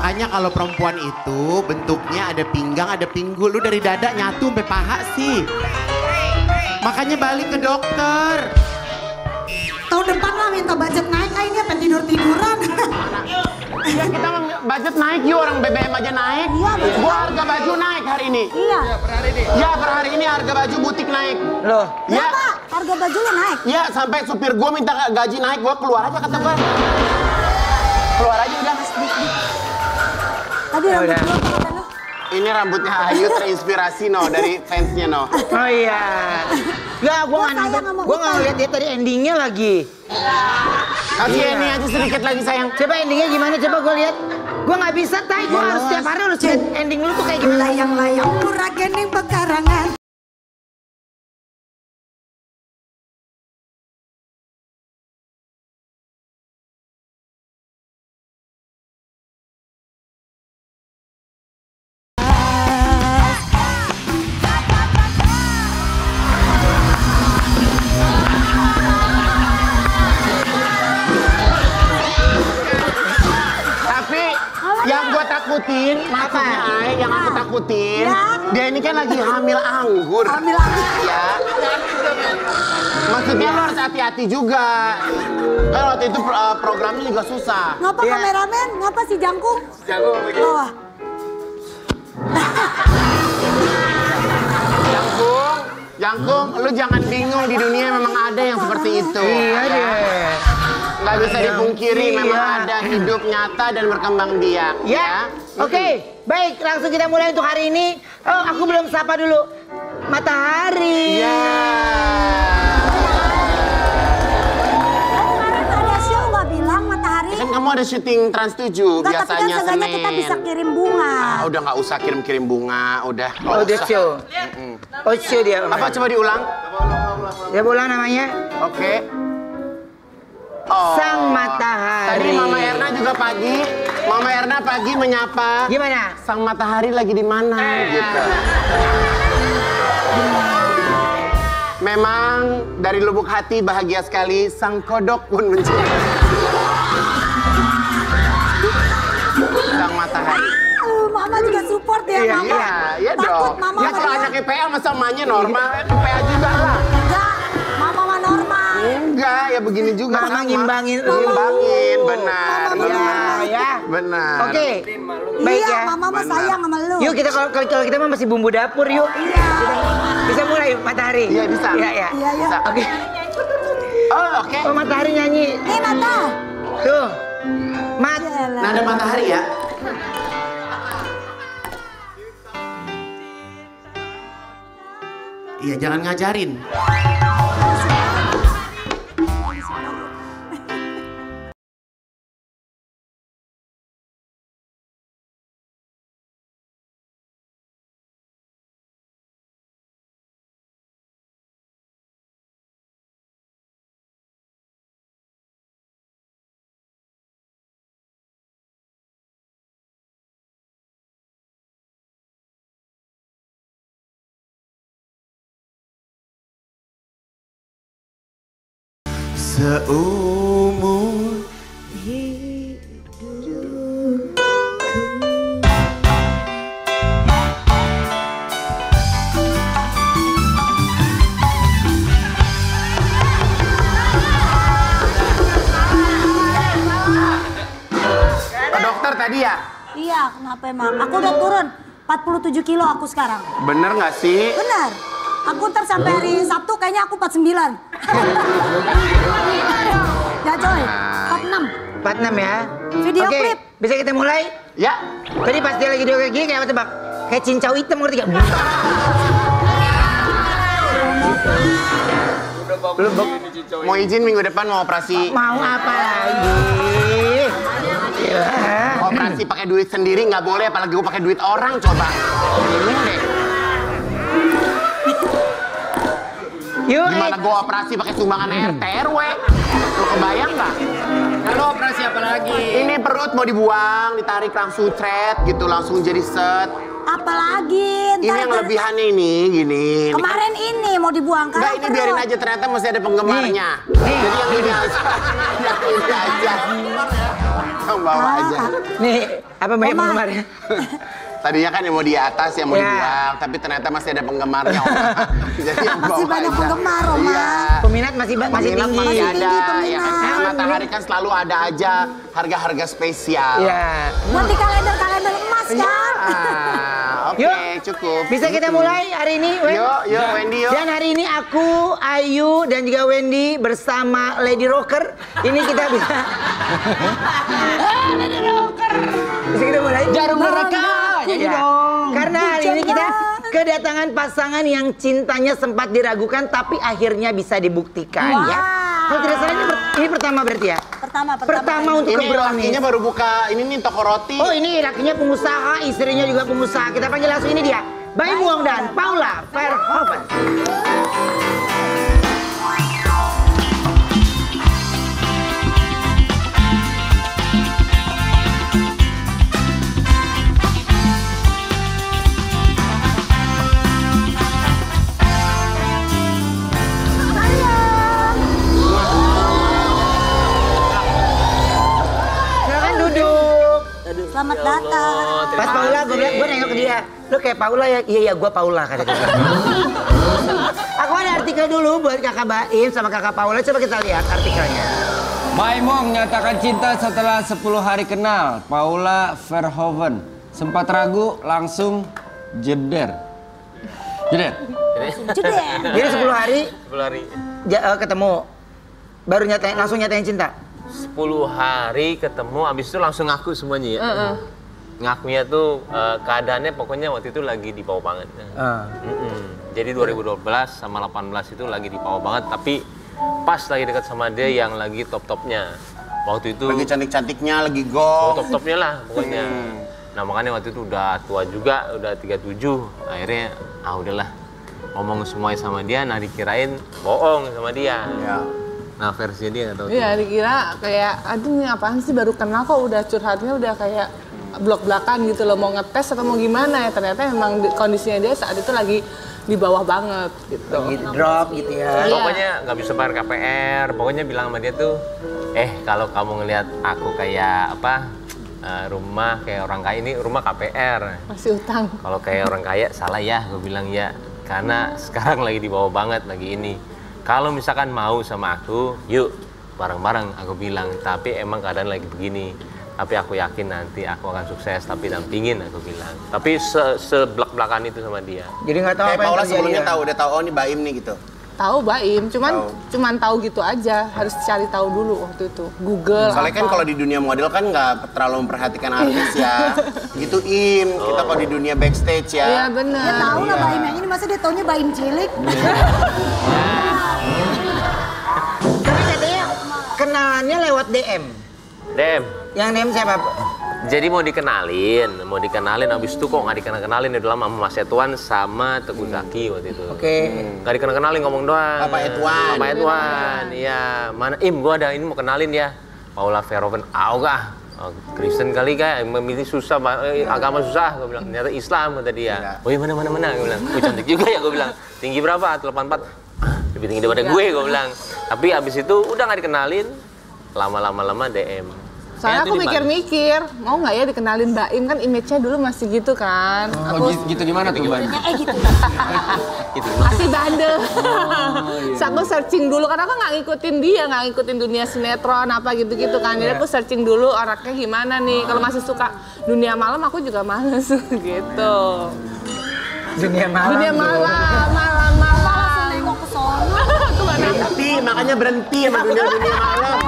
Makanya kalau perempuan itu bentuknya ada pinggang, ada pinggul. Lu dari dada nyatu sampai paha sih. Makanya balik ke dokter. Tahun depan lah minta budget naik, ini apa tidur-tiduran. Ya kita budget naik yuk, orang BBM aja naik. Iya, betul. Gua harga baju naik hari ini. Iya. Per hari ini? Ya per hari ini harga baju butik naik. Loh? Ya. Kenapa? Harga bajunya naik? Ya sampai supir gua minta gaji naik, gua keluar aja kata gua. Keluar aja udah. Tadi rambut gua kata lu. Ini rambutnya Ayu terinspirasi dari fansnya Oh iya. Enggak, gue nggak ngeliat dia tadi endingnya lagi. Kasih ini aja sedikit lagi sayang. Coba endingnya gimana? Coba gue lihat. Gue nggak bisa, Tay. Gue harus setiap hari harus lihat ending lu tuh kayak gimana. Layang-layang murah gening pekarangan. Yang aku takutin, Ya. dia ini kan lagi hamil anggur. Hamil anggur. Ya. Maksudnya lo harus hati-hati juga. Kan waktu itu programnya juga susah. Ngapa kameramen? Ngapa si Jangkung? Jago begitu. Oh. Jangkung, lu jangan bingung, di dunia memang ada yang seperti itu. Iya deh. Nggak bisa dipungkiri, memang ada hidup nyata dan berkembang biak. Ya. Oke, baik. Langsung kita mulai untuk hari ini. Oh, aku belum sapa dulu. Matahari. Ya. Kemarin ada show nggak bilang Matahari? Kan kamu ada syuting Trans 7 Nggak, biasanya tapi kan seenggaknya Senin. kita bisa kirim bunga. Udah nggak usah kirim-kirim bunga, udah. Oh, dia show. Oh, show dia. Apa coba diulang? Dia ulang namanya. Oke. Oh. Sang Matahari. Tadi Mama Erna juga pagi. Mama Erna pagi menyapa. Gimana? Sang Matahari lagi di mana gitu. Memang dari lubuk hati bahagia sekali Sang Kodok pun mencium. Sang Matahari. Mama juga support ya, Iya, Mama. iya Takut dong. Mama Ya kalau anaknya PA masa emaknya normal, PA juga lah. Enggak, Mama mah normal. Enggak, ya begini juga. Mama sama. ngimbangin. Ngimbangin, benar. Mama Benar. ya. Benar. Oke. Baik Iya, ya. Mama mah Benar. sayang sama lu. Yuk kita kalau kita mah masih bumbu dapur yuk. Iya. Bisa mulai Matahari. Iya, bisa. Iya, iya. Iya, iya. Oke. Oh, oke. Oh, Matahari nyanyi. Mata. Tuh. Mat. Yalah. Nada matahari ya. Iya, jangan ngajarin. Seumur dokter tadi ya? Iya, kenapa emang? Aku udah turun 47 kilo aku sekarang. Bener nggak sih? Benar. Aku ntar sampai hari Sabtu kayaknya aku 49. Ya coy, 46. 46 ya. Video Oke, klip. bisa kita mulai? Ya. Tadi pas dia lagi kayak gini kayak apa tebak? Kayak cincau hitam ngerti gak? Mau izin minggu depan mau operasi. Mau apa lagi? Ya. Operasi pakai duit sendiri nggak boleh, apalagi gue pakai duit orang coba. Bingung deh. Yuk, Gimana gue operasi pakai sumbangan RT RW? Lo kebayang nggak? Lalu operasi apa lagi? Ini perut mau dibuang, ditarik langsung thread gitu, langsung jadi set. Apalagi? Ini yang lebihannya ini, gini. Kemarin ini mau dibuang kan? Enggak, ini biarin aja, ternyata masih ada penggemarnya. Nih. Jadi yang ini aja. Yang ini aja. bawa aja. Nih, apa banyak penggemarnya? Tadinya kan yang mau di atas, yang mau Ya. dibuang, tapi ternyata masih ada penggemarnya, Oma. Jadi yang Masih bawa banyak aja. penggemar, Oma. Iya. Peminat masih Peminat tinggi. masih Masih ada, tinggi ya kan? peminat. Karena Matahari kan selalu ada aja harga-harga spesial. Iya. Buat di kalender-kalender emas kan? Oke, Yuk. cukup. Bisa kita mulai hari ini, Wen? Yuk, Wendy, yuk. Dan hari ini aku, Ayu, dan juga Wendy bersama Lady Rocker. Ini kita bisa... Lady Rocker. Bisa kita mulai? Jarum neraka. Ya. Karena hari ini kita kedatangan pasangan yang cintanya sempat diragukan tapi akhirnya bisa dibuktikan Wow. ya. Kalau tidak salah ini pertama berarti ya? Pertama untuk Ini kebrownies. lakinya baru buka, ini nih toko roti. Oh ini lakinya pengusaha, istrinya juga pengusaha. Kita panggil langsung ini dia. Baim Wong dan Paula Verhoeven. Silakan duduk. Selamat datang. Pas Paula, gue nengok ke dia. Lu kayak Paula ya? Iya, gue Paula kata dia. Aku ada artikel dulu buat kakak Baim sama kakak Paula. Coba kita lihat artikelnya. Baimong nyatakan cinta setelah 10 hari kenal. Paula Verhoeven. Sempat ragu, langsung jeder. Jeder? Jeder. Jadi 10 hari 10 hari. ketemu. Baru langsung nyatain cinta. 10 hari ketemu, abis itu langsung ngaku semuanya ya. Ngakunya tuh keadaannya pokoknya waktu itu lagi di bawah banget. Jadi 2012 sama 18 itu lagi di bawah banget, tapi pas lagi dekat sama dia yang lagi top-topnya. Waktu itu Lagi cantik-cantiknya, lagi oh, go. top-topnya lah pokoknya. Nah makanya waktu itu udah tua juga, udah 37. Akhirnya udahlah ngomong semuanya sama dia, nah dikirain bohong sama dia. Ya. Nah versinya dia nggak tahu. Iya, dikira kayak, aduh ini apaan sih baru kenal kok udah curhatnya udah kayak blok-blakan gitu loh, mau ngetes atau mau gimana ya. Ternyata memang kondisinya dia saat itu lagi di bawah banget gitu. Lagi drop gitu ya. Iya. Pokoknya nggak bisa bayar KPR, pokoknya bilang sama dia tuh, kalau kamu ngelihat aku kayak apa, rumah kayak orang kaya, ini rumah KPR. Masih utang. Kalau kayak orang kaya salah ya, gue bilang ya, karena sekarang lagi di bawah banget lagi ini. Kalau misalkan mau sama aku, yuk bareng-bareng aku bilang, tapi emang keadaan lagi begini. Tapi aku yakin nanti aku akan sukses, tapi dampingin aku bilang. Tapi sebelak-belakan itu sama dia. Jadi nggak tahu Kayak apa yang Paula terjadi sebelumnya ya. tahu, udah tahu oh ini Baim nih gitu. Tahu Baim, cuman tahu gitu aja. Harus cari tahu dulu waktu itu. Google Soalnya kan apa. kalau di dunia model kan nggak terlalu memperhatikan artis ya. Gitu Im, kita kalau di dunia backstage Iya ya. bener. Dia tahu lah Baim yang ini, masa dia taunya Baim cilik? Tapi katanya kenalannya lewat DM. Dem, Yang DM siapa? jadi mau dikenalin, abis itu kok nggak dikenal-kenalin, udah lama sama Mas Edwan sama Teguh Zaki waktu itu. Oke. Nggak dikenal-kenalin, ngomong doang. Bapak Edwan. Bapak Edwan, iya. Mana Im, gua ada ini mau kenalin ya. Paula Verhoeven, gak? Kristen kali kah, memilih susah, agama susah, gue bilang. Ternyata Islam, kata dia. Iya. Oh iya mana, gue bilang. Oh cantik juga ya, gue bilang. Tinggi berapa? 84. Lebih tinggi daripada gue bilang. Tapi abis itu udah nggak dikenalin, lama-lama DM. Soalnya Kayaknya aku tuh di Bandung. mikir-mikir, mau nggak ya dikenalin Baim, kan image-nya dulu masih gitu kan. Oh, gitu gimana tuh, Ban? Gitu. Masih bandel. Terus aku searching dulu, karena aku nggak ngikutin dia, nggak ngikutin dunia sinetron apa gitu-gitu kan. Jadi aku searching dulu orangnya gimana nih. Kalau masih suka dunia malam, aku juga males gitu. Dunia malam. Dunia tuh. malam. Mau ke sono. Kemana? Berhenti, makanya berhenti sama dunia malam.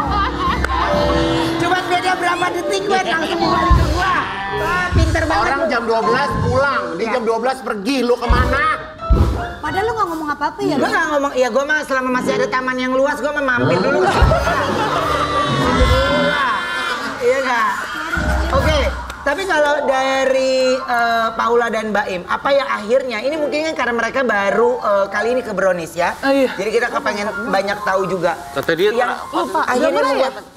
Cuma beda berapa detik, Ben, langsung balik ke gua. Wah, pinter banget. Orang jam 12 pulang, dia jam 12 pergi, lu kemana? Padahal lu nggak ngomong apa-apa ya? Gua nggak ngomong, ya gua mah selama masih ada taman yang luas, gua mah mampir dulu. Iya nggak? Oke, tapi kalau dari Paula dan Baim, apa yang akhirnya, ini mungkin kan karena mereka baru kali ini ke Brownies ya. Oh, iya. Jadi kita kepengen banyak tahu juga. Kata dia, Yang Lupa, akhirnya belum pernah ya? membuat...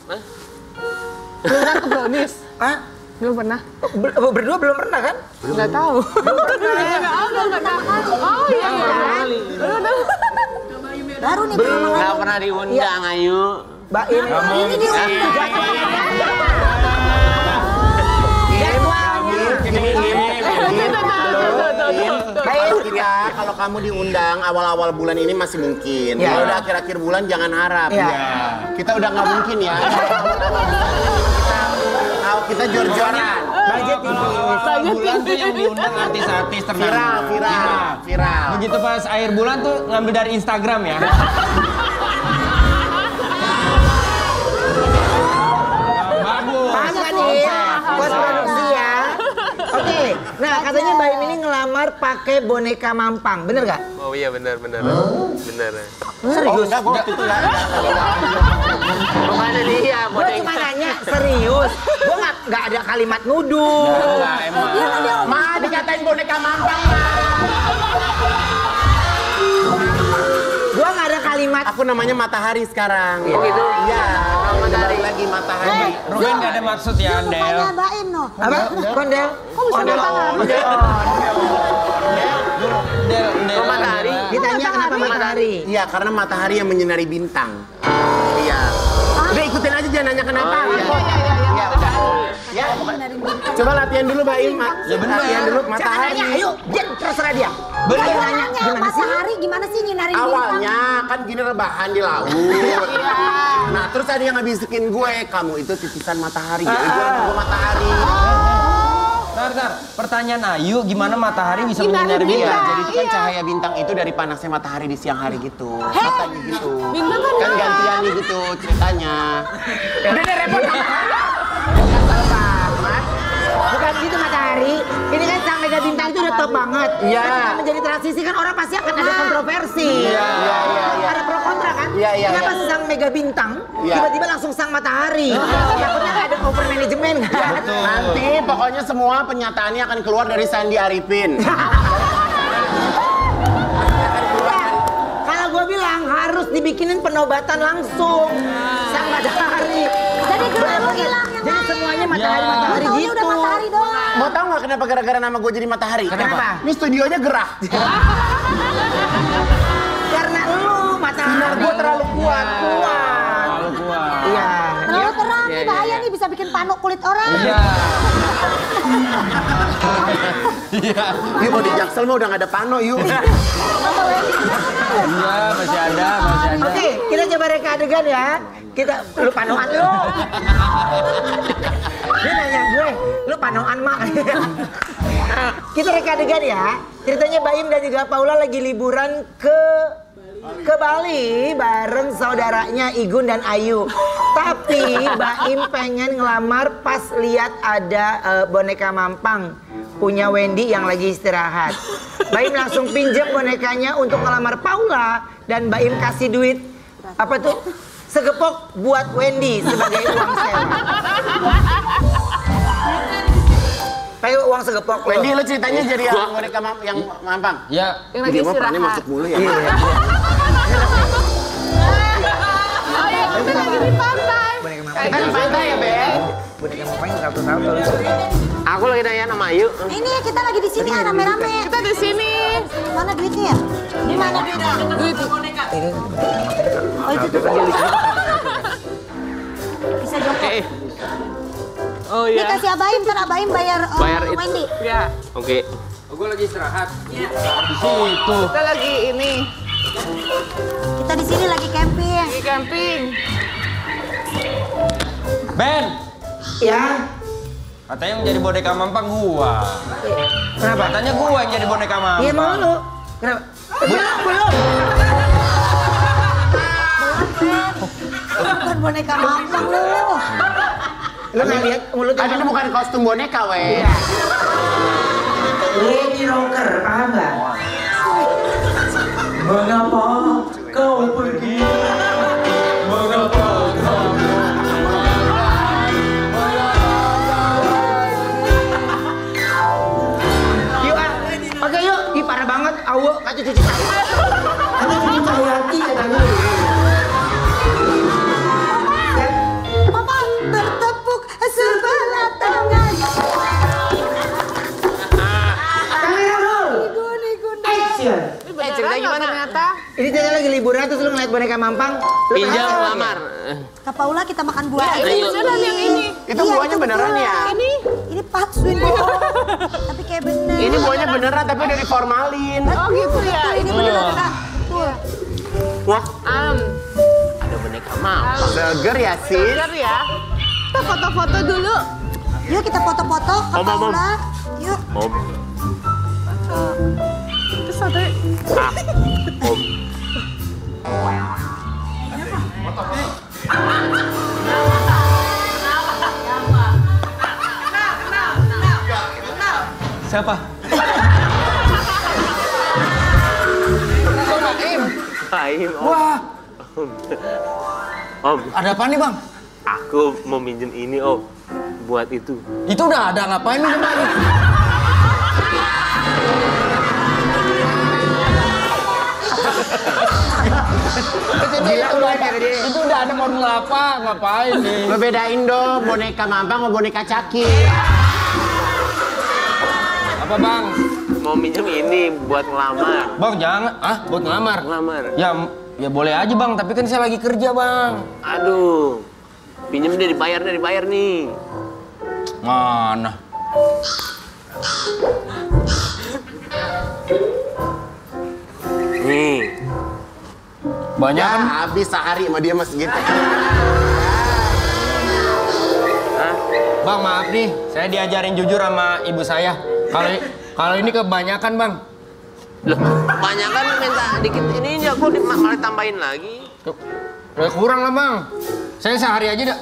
Belum pernah ke Brownies? Hah? Belum pernah? Berdua belum pernah kan? Nggak tahu. Belum pernah. Oh iya. Baru nih pertama kali. nggak pernah diundang, Ayu. Baim. Ini dia. kamu diundang awal-awal bulan ini masih mungkin. Ya. Kalau udah akhir-akhir bulan jangan harap. Ya. Kita udah nggak mungkin ya. Kita jor-joran. Budget Kalau bulan tuh yang diundang artis-artis ternama. Viral. Begitu pas akhir bulan tuh ngambil dari Instagram ya. Bagus. Paham kan nih? Buat produksi ya. Oke, nah katanya Mbak Im ini ngelamar pakai boneka mampang, bener gak? Oh iya benar. Benar. Serius? Enggak, gue waktu itu nggak. Mana dia Gue cuma nanya, serius. Gue nggak ada kalimat nuduh. Enggak, emang. Ma, dikatain boneka mampang, Ma. Gue nggak ada kalimat. Aku namanya Matahari sekarang. Oh gitu? Iya, matahari lagi Matahari. Ruben nggak ada maksud ya, Andel. Rupanya Mbak Im no. Apa? Kondel? Kondel. Oh, matahari. Ditanya kenapa matahari? Iya, karena matahari yang menyinari bintang. Iya. Udah ikutin aja, jangan nanya kenapa. Iya, udah. Ya, coba latihan dulu, Mbak Im. Ya bener. Latihan dulu, Jangan matahari. nanya, ayo, dia terserah dia. Bener. Ayo nanya, Nanya gimana sih? matahari gimana sih nyinarin bintang? Awalnya kan gini rebahan di laut. Nah, terus ada yang ngabisikin gue, kamu itu titisan matahari. Jadi gue matahari. Bentar. Pertanyaan Ayu, gimana matahari bisa menyinari Iya, bintang? jadi itu kan cahaya bintang itu dari panasnya matahari di siang hari gitu. Katanya gitu. Bintang kan Kan merah. gantian nih gitu ceritanya. Udah deh repot. Bukan gitu matahari. Ini kan sang mega bintang itu udah top banget. Iya. Ketika menjadi transisi kan orang pasti akan ada kontroversi. Iya. Ada pro kontra kan? Iya. Kenapa sang mega bintang Iya. tiba-tiba langsung sang matahari? Takutnya nggak ada over manajemen kan? Nanti pokoknya semua penyataannya akan keluar dari Sandi Arifin. Kalau gue bilang harus dibikinin penobatan langsung sang matahari. Jadi gerak lu hilang yang Jadi lain. semuanya matahari Taunya gitu. udah matahari doang. Mau tahu nggak kenapa gara-gara nama gue jadi matahari? Kenapa? Ini studionya gerah. Karena lu matahari. Sinar gue terlalu kuat. Terlalu kuat. Iya. Terlalu terang nih bahaya nih bisa bikin panuk kulit orang. Iya. Yuk mau di Jaksel mah udah nggak ada pano yuk. Iya, masih ada. Oke, kita coba reka adegan ya. Kita, lu panoan lu. Dia nanya gue, lu panoan mak. Kita reka adegan ya. Ceritanya Baim dan juga Paula lagi liburan ke Bali bareng saudaranya Igun dan Ayu. Tapi Baim pengen ngelamar pas lihat ada boneka mampang punya Wendy yang lagi istirahat. Baim langsung pinjam bonekanya untuk ngelamar Paula dan Baim kasih duit apa tuh segepok buat Wendy sebagai uang sewa. Kayak uang segepok. Wendy lu ceritanya jadi yang boneka yang mampang. Ya. Yang lagi Dia mah perannya istirahat. masuk mulu ya. Iya. Oh iya, kita lagi di pantai. Boneka mampang. Kan di pantai ya, Be? Boneka mampang satu-satu. Aku lagi nanya sama Ayu. Ini kita lagi di sini rame-rame. Kita di sini. Mana duitnya ya? Di mana duitnya? Duit. Oh itu tuh. Bisa jongkok. Oh Ini iya. kasih Abaim, ntar Abaim bayar, Bayar itu. Wendy. Ya. Oke. Gue lagi istirahat. Di situ. Kita lagi ini. Kita di sini lagi camping. Lagi camping. Ben, Ya. katanya yang jadi boneka mampang gua. Kenapa? Katanya gua yang jadi boneka mampang. Iya mau lu. Kenapa? Belum. Bukan boneka mampang lu. Lu nggak lihat mulut Kan ini bukan kostum boneka, weh. Lady rocker, paham nggak? Mengapa kau pergi? Mengapa kamu? Yuk ah, oke yuk. Ih parah banget, awo, kacau cuci tangan. Kacau cuci Cahyati katanya. Mama bertepuk sebelah tangan. Kamera roll. Igun. Action. Cerita gimana? Ternyata. Ini kita lagi liburan terus lu ngeliat boneka mampang. Lu Pinjam penasaran? lamar. Kak Paula kita makan buah. Ya, ini beneran yang ini. Itu Iya, buahnya beneran ya? Ini. Ini patsuin bohong. Tapi kayak bener. Ini buahnya beneran tapi udah diformalin. Oh gitu ya. Ini beneran Kak. Tuh. Wah, Am. ada boneka mama. Seger ya, sis? Seger ya. Kita foto-foto dulu. Yuk kita foto-foto ke Om, Om. Paula. Yuk. Om. Terus satu. Ah. Om. Siapa? Baim, Om. Wah, Om, ada apa nih bang? aku mau minjem ini, Om. Buat itu. Itu udah ada, ngapain minjem lagi? Itu udah ada formula apa? Ngapain nih? Lo bedain dong boneka mambang sama boneka caki. Apa bang? Mau minjem ini buat ngelamar. Bang jangan, buat ngelamar? Ngelamar. Ya boleh aja bang, tapi kan saya lagi kerja bang. Aduh. Pinjem deh, dibayar nih. Mana? Nih. Banyak Ya, kan? habis sehari sama dia mas gitu. Bang maaf nih, saya diajarin jujur sama ibu saya. Kalau ini kebanyakan bang. Loh, banyak kan minta dikit ini aja kok malah tambahin lagi. Udah kurang lah bang. Saya sehari aja dah.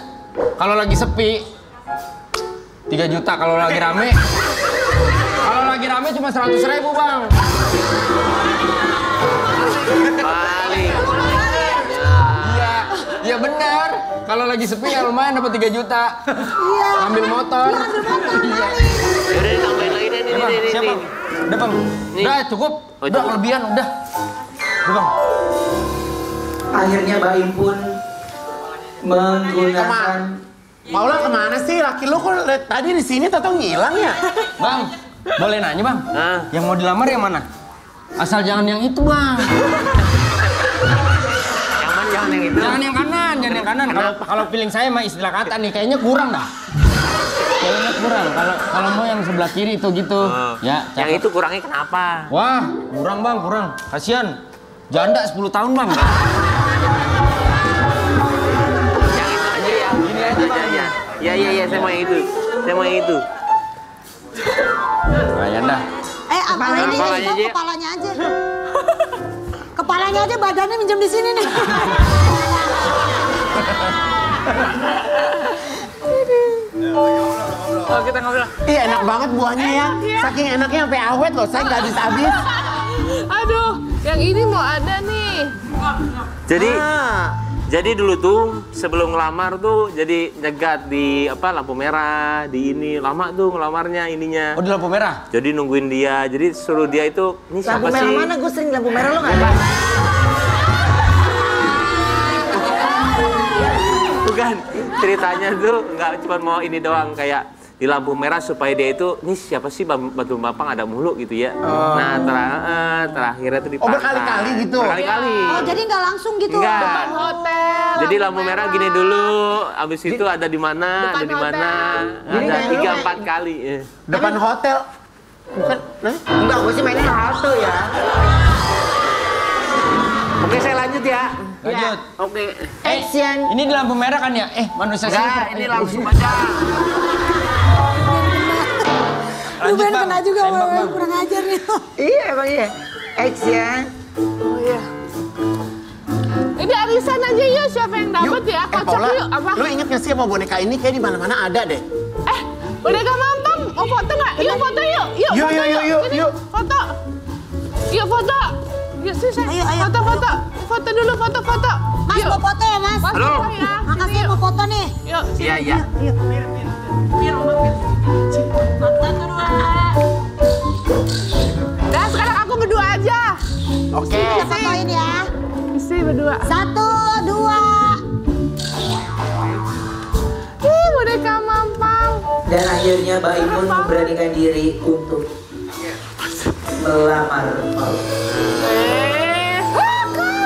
Kalau lagi sepi 3 juta, kalau lagi rame. Kalau lagi rame cuma 100.000 bang. Paling. Iya benar. Kalau lagi sepi ya lumayan dapat 3 juta. Iya. Ambil motor. Iya. Yaudah ditambahin lagi deh nih. Siapa? Udah bang. Nih. Udah cukup. Oh, Udah cukup. kelebihan udah. Udah bang. Akhirnya Baim pun menggunakan Paula kemana sih? Laki lu kok tadi di sini atau ngilang ya? Bang, boleh nanya bang? Hah? Yang mau dilamar yang mana? Asal jangan yang itu bang. Yang mana jangan yang itu? Jangan yang kanan, jangan yang kanan. Kalau feeling saya mah istilah kata nih kayaknya kurang dah. Kayaknya kurang. Kalau mau yang sebelah kiri itu gitu. Ya, Yang cakep. itu kurangnya kenapa? Wah, kurang bang, kurang. Kasihan. Janda 10 tahun bang. Yang itu aja ya. Ini aja bang. Ya, saya mau yang itu. Saya mau yang itu. Nah, ya dah. Apalagi ini Kepalanya aja. kepalanya aja. Kepalanya aja, badannya minjem di sini nih. Oh, kita ngobrol. Iya enak banget buahnya ya. Saking enaknya sampai awet loh. Saya nggak habis-habis. Aduh, yang ini mau ada nih. Jadi dulu tuh sebelum ngelamar tuh jadi nyegat di lampu merah di ini lama tuh ngelamarnya ininya. Oh, di lampu merah? Jadi nungguin dia. Jadi suruh dia itu ini lampu siapa merah sih? mana? Gue sering lampu merah lo nggak ada. Bukan, ceritanya tuh nggak cuma mau ini doang kayak di lampu merah supaya dia itu ini siapa sih batu bapang ada mulu gitu ya. Nah terakhirnya tuh dipantau. Oh, berkali-kali gitu? Berkali-kali. Oh, jadi nggak langsung gitu. Enggak. Hotel. Jadi lampu merah gini dulu, abis itu ada di mana, ada di mana, ada 3-4 kali. Depan hotel. Bukan? Nah? Enggak, gue sih mainnya halte ya. Oke, saya lanjut ya. Lanjut. Oke. Action. Ini di lampu merah kan ya? Manusia Enggak, ini langsung aja. Lu Lanjut, Ben Bang. kena juga, Tembak, Bang. kurang ajar nih. Iya emang iya. Action. Ini arisan aja yuk, siapa yang dapat ya? Kocok Paula, yuk, apa? lu inget gak sih sama boneka ini kayak di mana-mana ada deh. Boneka mampang, mau foto nggak? Yuk foto yuk, Yuk, foto yuk, Sini, yuk. foto. Yuk foto. Yuk sih, Ayo, ayo. foto. Foto dulu, foto. Mas Yuk. mau foto ya, Mas? Mas, Halo. foto ya. Makasih Sini, yuk. mau foto nih. Yuk, sini. Iya. Yuk. Dah, sekarang aku berdua aja. Oke. Kita fotoin ya. Isi berdua. 1, 2. Ih, boneka mampang. Dan akhirnya Baim pun memberanikan diri untuk melamar Paula. Wah,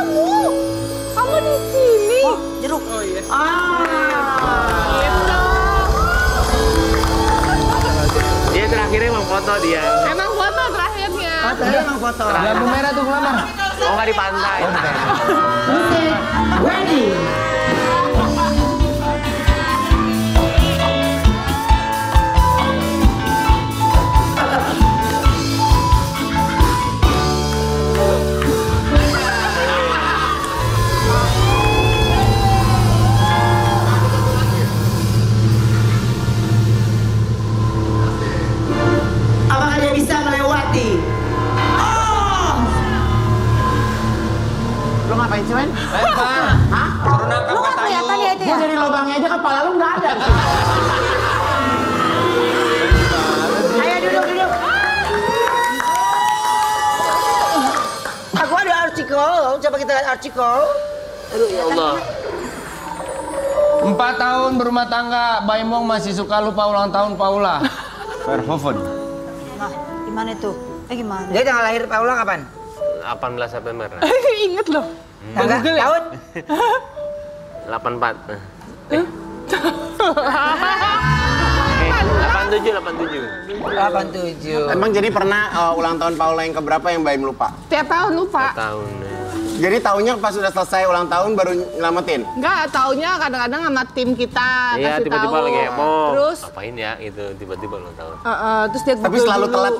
kamu di sini. Jeruk. Gitu. Dia terakhirnya mau foto dia. Emang foto terakhirnya. Tadi emang foto. Lampu merah tuh ngelamar. Oh nggak di pantai. Musik, ready. Apakah dia bisa melewati? Lu ngapain sih, Wen? Lempar. Hah? Suruh nangkap Lu nggak kayu. kelihatan ya itu Gua ya? dari lubangnya aja kepala lu nggak ada. Ayo duduk. Aku ada artikel, coba kita lihat artikel. Aduh ya Allah. 4 tahun berumah tangga, Baimong masih suka lupa ulang tahun Paula. Verhoeven. Nah, gimana itu? Gimana? Jadi tanggal lahir Paula kapan? 18 September. Ingat loh. Tanggal tahun? 84. 87. Emang jadi pernah ulang tahun Paula yang keberapa yang Baim lupa? Tiap tahun lupa. Tahun. Jadi taunya pas udah selesai ulang tahun baru nyelamatin? Enggak, taunya kadang-kadang sama tim kita Iya, kasih tiba-tiba tahu. lagi heboh. Terus, Apain ya gitu, tiba-tiba lo tahu. terus dia Tapi Google selalu dulu. telat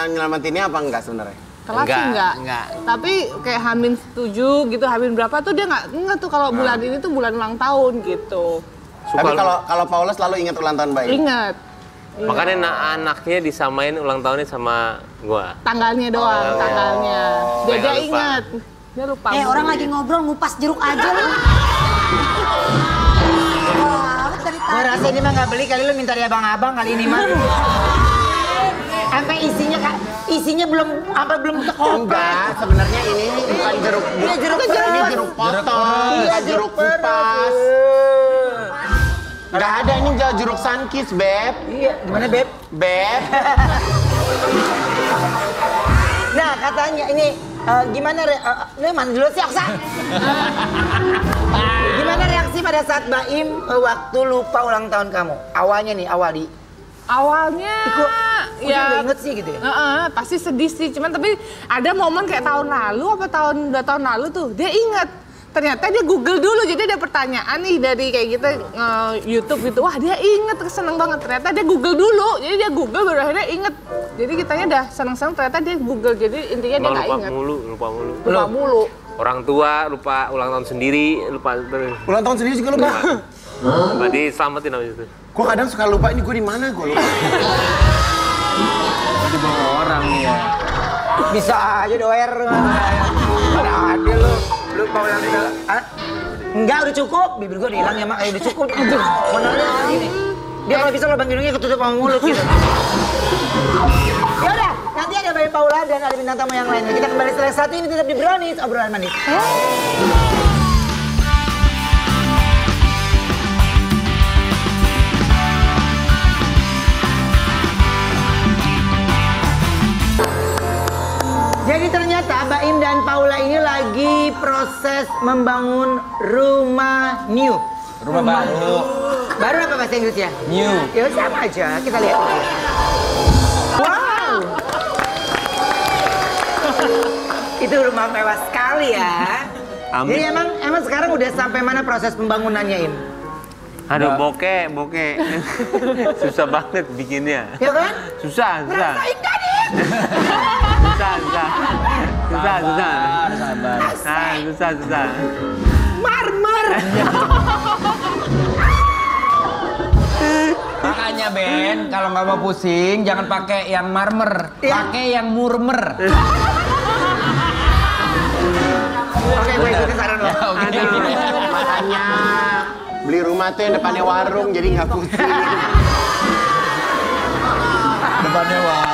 nyelamatinnya apa enggak sebenarnya? Telat sih enggak. Tapi kayak Hamin 7 gitu, Hamin berapa tuh dia enggak tuh kalau bulan ini tuh bulan ulang tahun gitu. Tapi kalau Paula selalu ingat ulang tahun Baim? Ingat. Makanya anaknya disamain ulang tahunnya sama gua. Tanggalnya doang, tanggalnya. Dia Supaya lupa. ingat. Dia lupa. Orang lagi ngobrol ngupas jeruk aja lu. Wah, dari Gua tadi. rasa ini mah nggak beli kali lu minta dari abang-abang kali ini mah. Sampai isinya belum tekoprak. Enggak, sebenarnya ini bukan jeruk. Iya, jeruk Ini pedas. jeruk potong, Iya, jeruk kupas. Enggak ada ini jeruk Sunkist, Beb. Iya, gimana Beb? Beb. Nah, katanya ini gimana ini mana dulu sih Aksa? Gimana reaksi pada saat Baim waktu lupa ulang tahun kamu? Awalnya nih, Awalnya ya nggak inget sih gitu ya? pasti sedih sih, cuman tapi ada momen kayak tahun lalu apa 2 tahun lalu tuh dia inget. Ternyata dia Google dulu, jadi ada pertanyaan nih dari kayak kita YouTube gitu. Wah dia inget, seneng banget. Ternyata dia Google dulu, jadi dia Google baru akhirnya inget. Jadi kitanya udah seneng-seneng, ternyata dia Google. Jadi intinya dia nggak inget. Lupa mulu. Lupa mulu. Orang tua lupa ulang tahun sendiri, lupa terus. Ulang tahun sendiri juga lupa. Lupa diselamatin sama itu. Gua kadang suka lupa ini gua di mana gua lupa. Dibawa orang nih ya. Bisa aja doer. Ada adil lu. Lupa ulang tahun. Enggak, udah cukup. Bibir gua hilang ya, Mak. Udah cukup. Menarnya gini. Dia kalau bisa lubang hidungnya ketutup sama mulut gitu. Ya udah, nanti ada Baim Paula dan ada bintang tamu yang lainnya. Kita kembali setelah satu ini tetap di Brownies, obrolan manis. Jadi ternyata Baim dan Paula ini lagi proses membangun rumah new. Rumah baru. Baru apa bahasa Inggrisnya? New. Ya sama aja, kita lihat. Wow. Itu rumah mewah sekali ya. Amin. Jadi emang sekarang udah sampai mana proses pembangunannya, Im? Aduh, bokeh. Susah banget bikinnya. Ya kan? Susah. Rasain kan, Im? Susah. Marmer. Makanya Ben, kalau nggak mau pusing, jangan pakai yang marmer, pakai yang murmer. Oke, gue ikutin saran lo. Makanya beli rumah tuh yang depannya warung jadi nggak pusing. Depannya wah.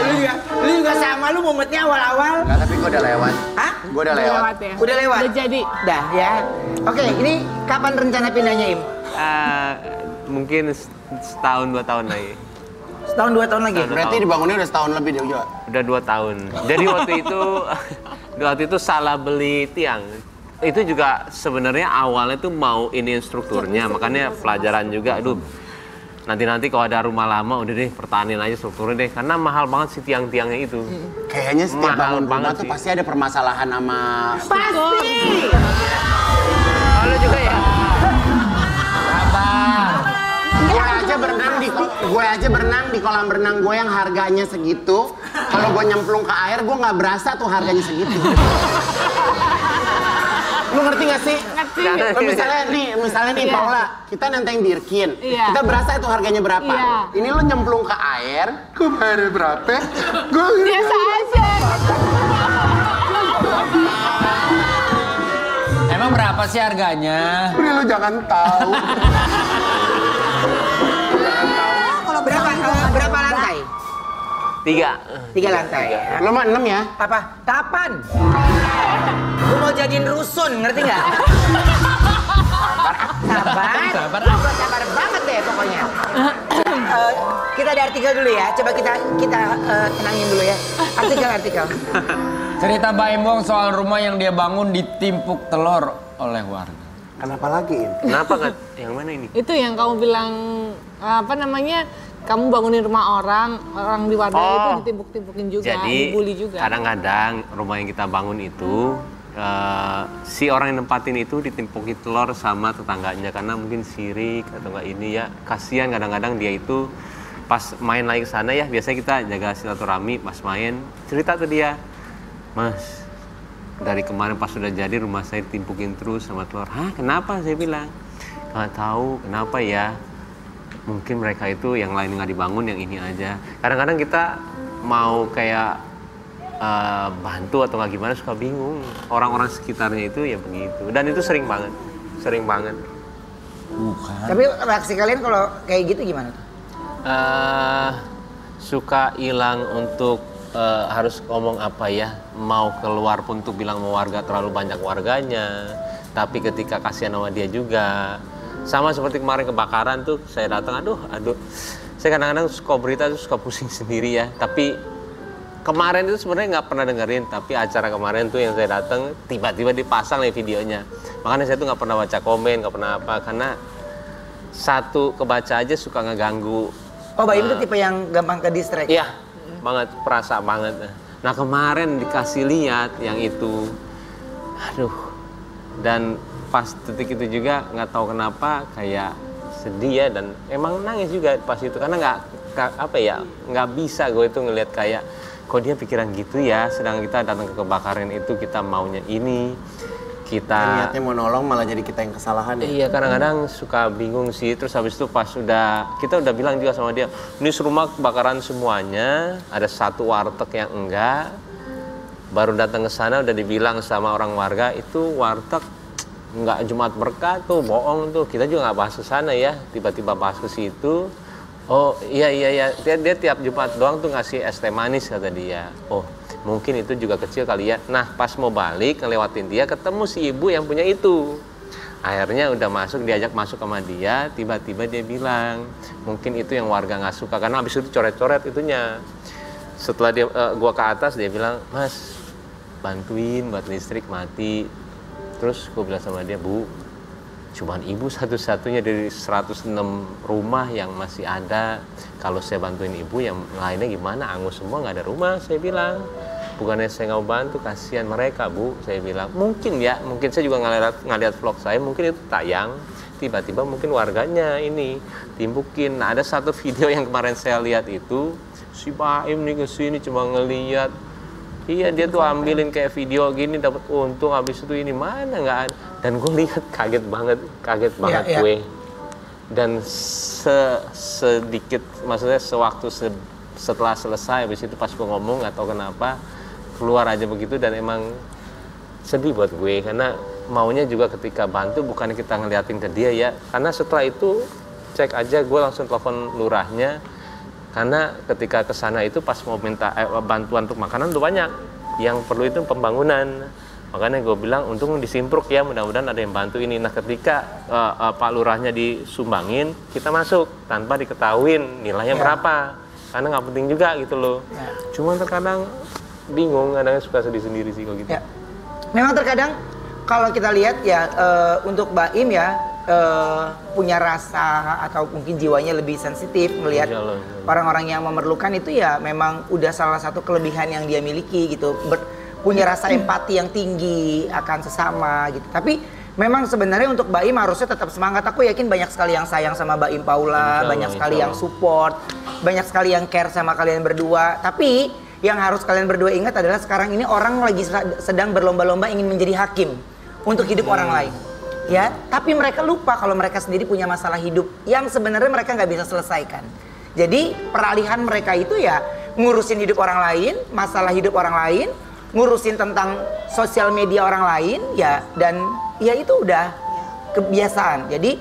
Lu juga sama, lu mumetnya awal-awal. Enggak, tapi gua udah lewat. Hah? Gua udah lewat. Ya. Udah lewat? Udah jadi. Dah ya. Oke, ini kapan rencana pindahnya, Im? Mungkin setahun 2 tahun lagi. Setahun 2 tahun lagi? Berarti dibangunnya udah setahun lebih deh juga. Udah 2 tahun. Jadi waktu itu salah beli tiang. Itu juga sebenarnya awalnya tuh mau ini strukturnya, makanya pelajaran juga. Aduh, nanti kalau ada rumah lama udah deh pertahanin aja strukturnya deh, karena mahal banget sih tiang-tiangnya itu. Kayaknya setiap Mahal bangun rumah banget tuh sih. pasti ada permasalahan sama... Pasti. Kalau juga ya. Gue aja berenang di kolam renang gue yang harganya segitu. Kalau gue nyemplung ke air, gue nggak berasa tuh harganya segitu. Lu ngerti gak sih? Ngerti. Misalnya nih, Iya. Paula, kita nenteng Birkin. Iya. Kita berasa itu harganya berapa. Iya. Ini lu nyemplung ke air, gue bayar berapa? Gue Biasa aja. Emang berapa sih harganya? Udah lu jangan tahu. Kalau Berapa lantai? 3. 3 lantai. Lu mah 6 ya? Apa? Kapan? Gue mau jadiin rusun, ngerti nggak? Sabar. Gua sabar banget deh pokoknya. Kita ada artikel dulu ya. Coba kita tenangin dulu ya. Artikel. Cerita Baim Wong soal rumah yang dia bangun ditimpuk telur oleh warga. Kenapa lagi, Im? Kenapa nggak? Yang mana ini? Itu yang kamu bilang apa namanya? Kamu bangunin rumah orang di warga itu ditimpuk-timpukin juga, Jadi dibully juga. kadang-kadang rumah yang kita bangun itu si orang yang nempatin itu ditimpukin telur sama tetangganya karena mungkin sirik atau enggak ini ya. Kasihan kadang-kadang dia itu pas main lagi ke sana ya, biasanya kita jaga silaturahmi pas main, cerita ke dia, "Mas, dari kemarin pas sudah jadi rumah saya ditimpukin terus sama telur." "Hah, kenapa?" Saya bilang. "Nggak tahu kenapa ya. Mungkin mereka itu yang lain nggak dibangun, yang ini aja." Kadang-kadang kita mau kayak bantu atau nggak gimana suka bingung. Orang-orang sekitarnya itu ya begitu. Dan itu sering banget. Bukan. Tapi reaksi kalian kalau kayak gitu gimana? Suka hilang untuk harus ngomong apa ya. Mau keluar pun untuk bilang mau warga terlalu banyak warganya. Tapi ketika kasihan sama dia juga. Sama seperti kemarin kebakaran tuh, saya datang, aduh. Saya kadang-kadang suka berita tuh suka pusing sendiri ya. Tapi kemarin itu sebenarnya nggak pernah dengerin. Tapi acara kemarin tuh yang saya datang, tiba-tiba dipasang nih videonya. Makanya saya tuh nggak pernah baca komen, nggak pernah apa. Karena satu kebaca aja suka ngeganggu. Oh, Baim itu tipe yang gampang ke distract. Iya, banget, perasa banget. Nah kemarin dikasih lihat yang itu, aduh. Dan pas detik itu juga nggak tahu kenapa kayak sedih ya, dan emang nangis juga pas itu karena nggak bisa gue itu ngelihat kayak kok dia pikiran gitu ya, sedang kita datang ke kebakaran itu kita maunya ini, kita Niatnya mau nolong malah jadi kita yang kesalahan ya? iya kadang-kadang suka bingung sih. Terus habis itu pas kita udah bilang juga sama dia, ini serumah kebakaran semuanya, ada satu warteg yang enggak. Baru datang ke sana udah dibilang sama orang warga itu warteg nggak Jumat Berkah tuh, bohong tuh. Kita juga nggak bahas ke sana ya, tiba-tiba bahas ke situ. Oh iya, dia tiap Jumat doang tuh ngasih es teh manis kata dia. Oh mungkin itu juga kecil kali ya. Nah pas mau balik ngelewatin dia ketemu si ibu yang punya itu. Akhirnya udah diajak masuk sama dia, tiba-tiba dia bilang mungkin itu yang warga nggak suka karena habis itu coret-coret itunya. Setelah gua ke atas dia bilang, "Mas, bantuin buat listrik mati." Terus gue bilang sama dia, "Bu, cuman ibu satu-satunya dari 106 rumah yang masih ada. Kalau saya bantuin ibu, yang lainnya gimana? Angus semua, nggak ada rumah." Saya bilang, "Bukannya saya nggak mau bantu, kasihan mereka, Bu." Saya bilang, mungkin saya juga ngeliat vlog saya, mungkin itu tayang. Tiba-tiba mungkin warganya ini timbukin. Nah ada satu video yang kemarin saya lihat itu, si Baim nih kesini cuma ngeliat. Iya dia tuh ambilin kayak video gini dapat untung, habis itu ini mana nggak ada. Dan gue lihat kaget banget Iya. gue. Dan sedikit maksudnya sewaktu setelah selesai habis itu pas gue ngomong nggak tahu kenapa keluar aja begitu, dan emang sedih buat gue karena maunya juga ketika bantu bukan kita ngeliatin ke dia ya. Karena setelah itu cek aja gue langsung telepon lurahnya. Karena ketika ke sana itu pas mau minta bantuan untuk makanan tuh banyak. Yang perlu itu pembangunan. Makanya gue bilang untung disimpruk ya, mudah-mudahan ada yang bantu ini. Nah ketika Pak Lurahnya disumbangin, kita masuk tanpa diketahuin nilainya berapa. Karena nggak penting juga gitu loh. Cuman terkadang bingung, kadang suka sedih sendiri sih kalau gitu. Ya. Memang terkadang kalau kita lihat ya untuk Baim ya, punya rasa atau mungkin jiwanya lebih sensitif melihat orang-orang yang memerlukan itu ya memang udah salah satu kelebihan yang dia miliki gitu. Punya rasa empati yang tinggi akan sesama gitu. Tapi memang sebenarnya untuk Baim harusnya tetap semangat. Aku yakin banyak sekali yang sayang sama Baim Paula, banyak sekali yang support, banyak sekali yang care sama kalian berdua. Tapi yang harus kalian berdua ingat adalah sekarang ini orang lagi sedang berlomba-lomba ingin menjadi hakim untuk hidup orang lain. Ya, tapi mereka lupa kalau mereka sendiri punya masalah hidup yang sebenarnya mereka nggak bisa selesaikan. Jadi peralihan mereka itu ya ngurusin hidup orang lain, masalah hidup orang lain, ngurusin tentang sosial media orang lain ya, dan ya itu udah kebiasaan. Jadi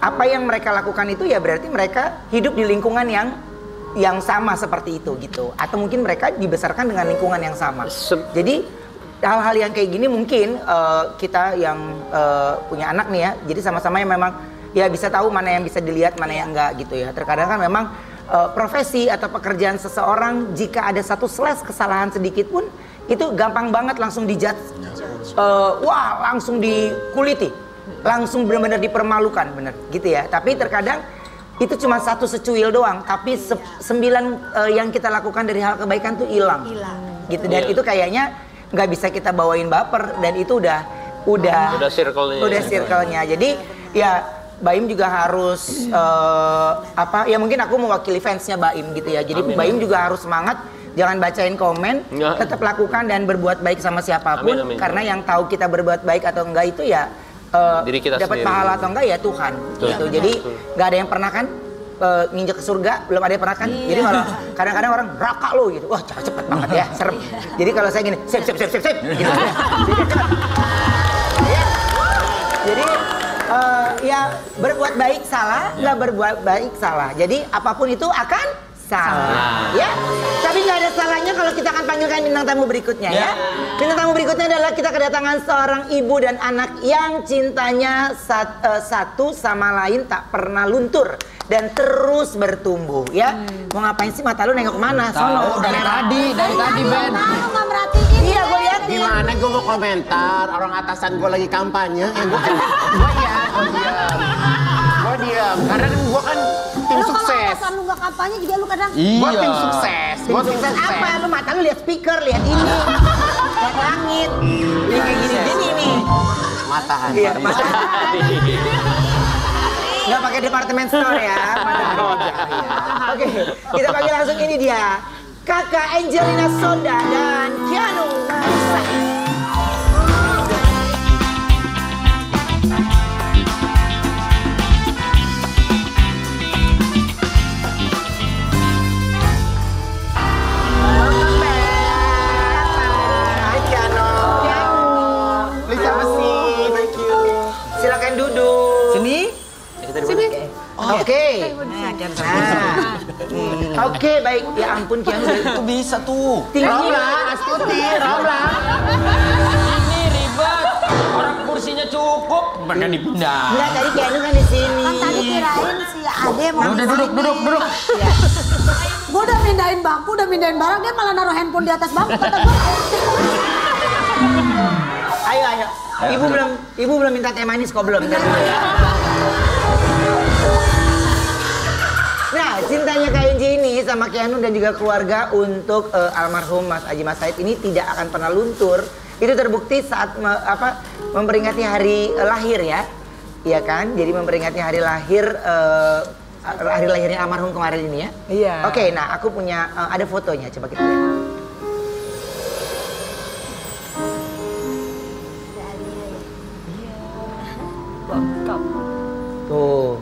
apa yang mereka lakukan itu ya berarti mereka hidup di lingkungan yang sama seperti itu gitu, atau mungkin mereka dibesarkan dengan lingkungan yang sama. Jadi hal-hal yang kayak gini mungkin kita yang punya anak nih ya, jadi sama-sama yang memang ya bisa tahu mana yang bisa dilihat, mana yang enggak gitu ya. Terkadang kan memang profesi atau pekerjaan seseorang jika ada satu slash kesalahan sedikit pun itu gampang banget langsung dijudge, wah langsung dikuliti, langsung benar-benar dipermalukan, bener gitu ya. Tapi terkadang itu cuma satu secuil doang, tapi 9 yang kita lakukan dari hal kebaikan tuh hilang gitu. Dan itu kayaknya nggak bisa kita bawain baper, dan itu udah circle-nya. Jadi ya Baim juga harus ya mungkin aku mewakili fansnya Baim gitu ya. Jadi Baim juga harus semangat, jangan bacain komen, tetap lakukan dan berbuat baik sama siapapun. Karena yang tahu kita berbuat baik atau enggak itu ya dapat pahala atau enggak ya Tuhan gitu. Jadi nggak ada yang pernah kan nginjek ke surga, belum ada yang pernah kan. Jadi kalau kadang-kadang orang raka lo gitu, wah cepet banget ya, serem. Jadi kalau saya gini, sip gitu. Jadi ya berbuat baik salah, nggak berbuat baik salah. Jadi apapun itu akan salah, ya. Tapi nggak ada salahnya kalau kita akan panggilkan bintang tamu berikutnya ya. Bintang tamu berikutnya adalah kita kedatangan seorang ibu dan anak yang cintanya satu sama lain tak pernah luntur dan terus bertumbuh ya. Mau ngapain sih, mata lu nengok kemana? Sono dari tadi Ben. Lu nggak merhatiin. Iya, gue liatin. Gimana gue mau komentar, orang atasan gue lagi kampanye, gue diam. Karena gue kan tim sukses. Kalau lu nggak kampanye juga lu kadang. Gue tim sukses. Tim sukses apa? Lu mata lu lihat speaker, lihat ini, lihat langit. Ini kayak gini nih. Matahari. Iya, nggak pakai departemen store ya. Oke, kita panggil langsung ini dia, Kakak Angelina Sonda dan Keanu Masak. Silakan duduk. Sini. Oke. Oke, baik. Ya ampun, Kianu Itu bisa tuh. Romla, Astuti, Romla. Ini ribet. Orang kursinya cukup, mereka dipindah. Enggak, tadi Kianu kan di sini. Kan tadi kirain si Ade mau Udah duduk. Ya. Gue udah mindahin bangku, udah mindahin barang, dia malah naruh handphone di atas bangku, kata gue. Ayo. Ibu belum minta teh manis kok, belum. Nah, cintanya Kak Enji ini sama Keanu dan juga keluarga untuk almarhum Mas Aji Mas Said ini tidak akan pernah luntur. Itu terbukti saat memperingati hari lahir ya. Iya kan? Jadi memperingati hari lahirnya almarhum kemarin ini ya. Iya. Oke, nah aku punya ada fotonya, coba kita lihat. Tuh.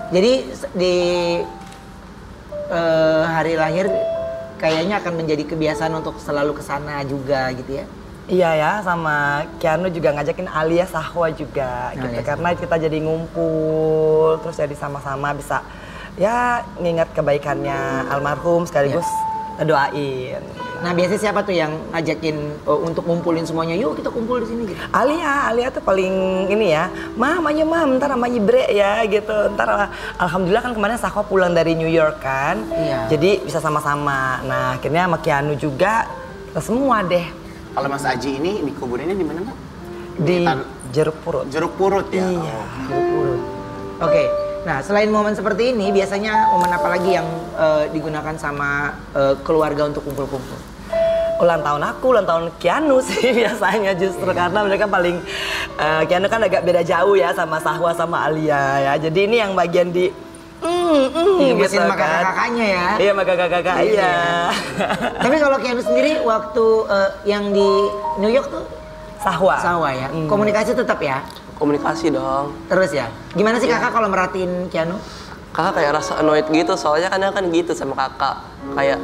Jadi di hari lahir kayaknya akan menjadi kebiasaan untuk selalu kesana juga gitu ya. Iya ya, sama Keanu juga ngajakin Alia Sahwa juga gitu. Karena kita jadi ngumpul, terus jadi sama-sama bisa ya ngingat kebaikannya almarhum sekaligus doain. Nah, biasanya siapa tuh yang ngajakin untuk ngumpulin semuanya? Yuk kita kumpul di sini gitu. Alia tuh paling ini ya, mamanya ntar sama Ibre ya gitu. Ntar alhamdulillah kan kemarin Sahwa pulang dari New York kan. Iya. Jadi bisa sama-sama. Nah, akhirnya sama Keanu juga kita semua deh. Kalau Mas Aji ini dikuburinnya di mana, Mbak? Di Jeruk Purut. Jeruk Purut ya? Iya, Jeruk Purut. Oke, nah selain momen seperti ini, biasanya momen apa lagi yang digunakan sama keluarga untuk kumpul-kumpul? Ulang tahun aku, ulang tahun Keanu sih biasanya justru karena mereka paling Keanu kan agak beda jauh ya sama Sahwa sama Alia ya. Jadi ini yang bagian di Mesin sama kakak-kakaknya ya. Iya, sama kakak-kakak iya. Tapi kalau Keanu sendiri waktu yang di New York tuh Sahwa. Sahwa ya. Komunikasi tetap ya. Komunikasi dong. Terus ya. Gimana sih kakak kalau merhatiin Keanu? Kakak kayak rasa annoyed gitu, soalnya kan gitu sama kakak. Kayak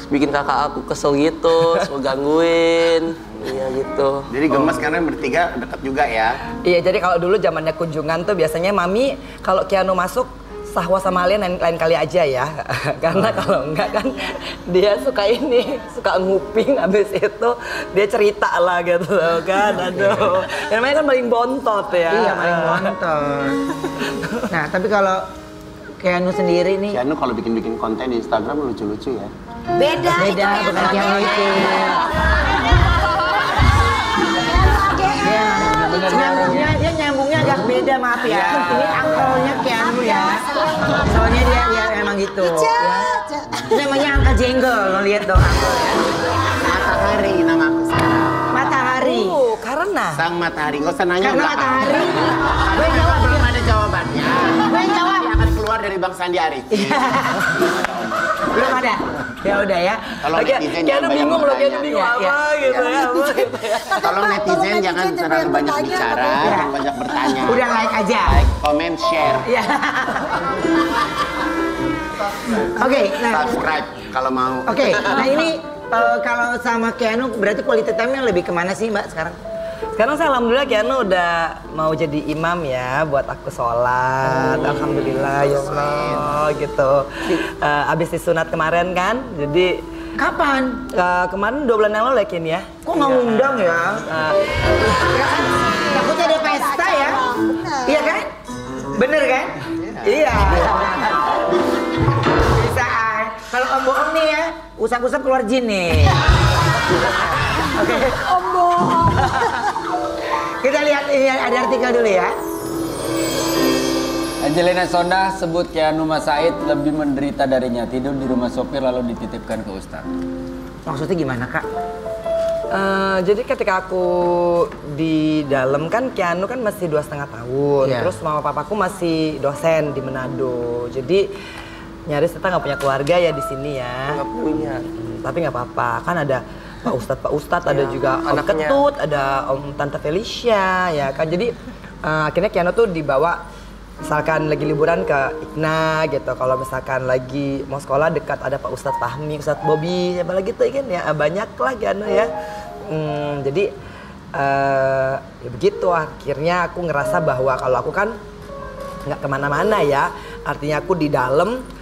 bikin kakak aku kesel gitu, suka gangguin. Iya gitu. Jadi gemes karena bertiga deket juga ya? Iya, jadi kalau dulu zamannya kunjungan tuh biasanya Mami kalau Keanu masuk Sahwa sama Alia lain kali aja ya. Karena kalau enggak kan dia suka suka nguping, habis itu dia cerita lah gitu kan. Aduh. Yang namanya kan paling bontot ya. Iya, paling bontot. Nah, tapi kalau Keanu sendiri nih. Keanu kalau bikin konten di Instagram lucu-lucu ya? Beda Bukan Keanu itu. Dia nyambungnya agak beda, maaf ya. Ini angkelnya Keanu ya. Soalnya dia emang gitu. Ya. Namanya angkel jenggol, lo lihat dong angkel ya. Matahari nama aku sekarang. Matahari. Karena Sang Matahari, nggak usah nanya Karena belakang. matahari. Gue jawab, belum ada jawabannya. Gue jawab. Dia akan keluar dari Bang Sandi Arifin. Belum ada. Ya udah ya. Tolong netizen Keanu jangan bingung loh, Keanu bingung Iya, apa gitu ya. Tolong netizen jangan terlalu banyak bicara, jangan banyak bertanya. Udah like aja. Like, comment, share, Iya. Oke, nah. subscribe kalau mau. Oke, nah ini kalau sama Keanu berarti quality time-nya lebih kemana sih Mbak sekarang? Sekarang saya alhamdulillah Keanu udah mau jadi imam ya buat aku sholat. Alhamdulillah ya Allah gitu. Abis disunat kemarin kan, jadi Kapan? kemarin 2 bulan yang lalu yakin ya. Kok nggak ngundang ya? Takutnya ada pesta ya? Iya kan? Bener kan? Iya. Bisa. Kalau Om bohong nih ya, usap-usap keluar jin nih. Oke. Om bohong. Kita lihat ini ada artikel dulu ya. Angelina Sondah sebut Keanu Mas Said lebih menderita darinya, tidur di rumah sopir lalu dititipkan ke Ustadz. Maksudnya gimana Kak? Jadi ketika aku di dalam kan Keanu kan masih 2,5 tahun. Iya. Terus mama papaku masih dosen di Manado. Jadi nyaris kita nggak punya keluarga ya di sini ya. Nggak punya. Tapi nggak apa-apa, kan ada Pak Ustadz, ada juga Om anaknya. Ketut, ada Om Tante Felicia ya kan. Jadi akhirnya Keanu tuh dibawa misalkan lagi liburan ke Ikna gitu. Kalau misalkan lagi mau sekolah dekat ada Pak Ustadz Fahmi, Ustadz Bobby, siapa lagi tuh kan ya banyak lah Keanu ya. Jadi ya begitu akhirnya aku ngerasa bahwa kalau aku kan nggak kemana-mana ya. Artinya aku di dalam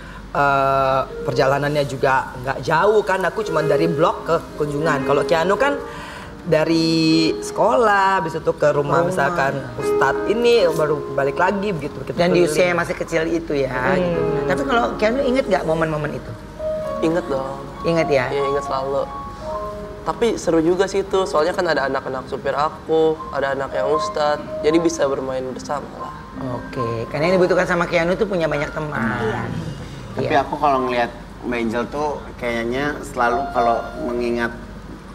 perjalanannya juga nggak jauh kan, aku cuma dari blok ke kunjungan. Kalau Keanu kan dari sekolah, habis itu ke rumah misalkan Ustadz ini baru balik lagi begitu. Dan di usia yang masih kecil itu ya. Gitu. Tapi kalau Keanu inget nggak momen-momen itu? Ingat dong. Ingat ya? Iya, ingat selalu. Tapi seru juga sih itu, soalnya kan ada anak-anak supir aku, ada anak yang Ustadz, jadi bisa bermain bersama lah. Oke, karena yang dibutuhkan sama Keanu tuh punya banyak teman. Tapi aku kalau ngelihat Mbak Angel tuh kayaknya selalu kalau mengingat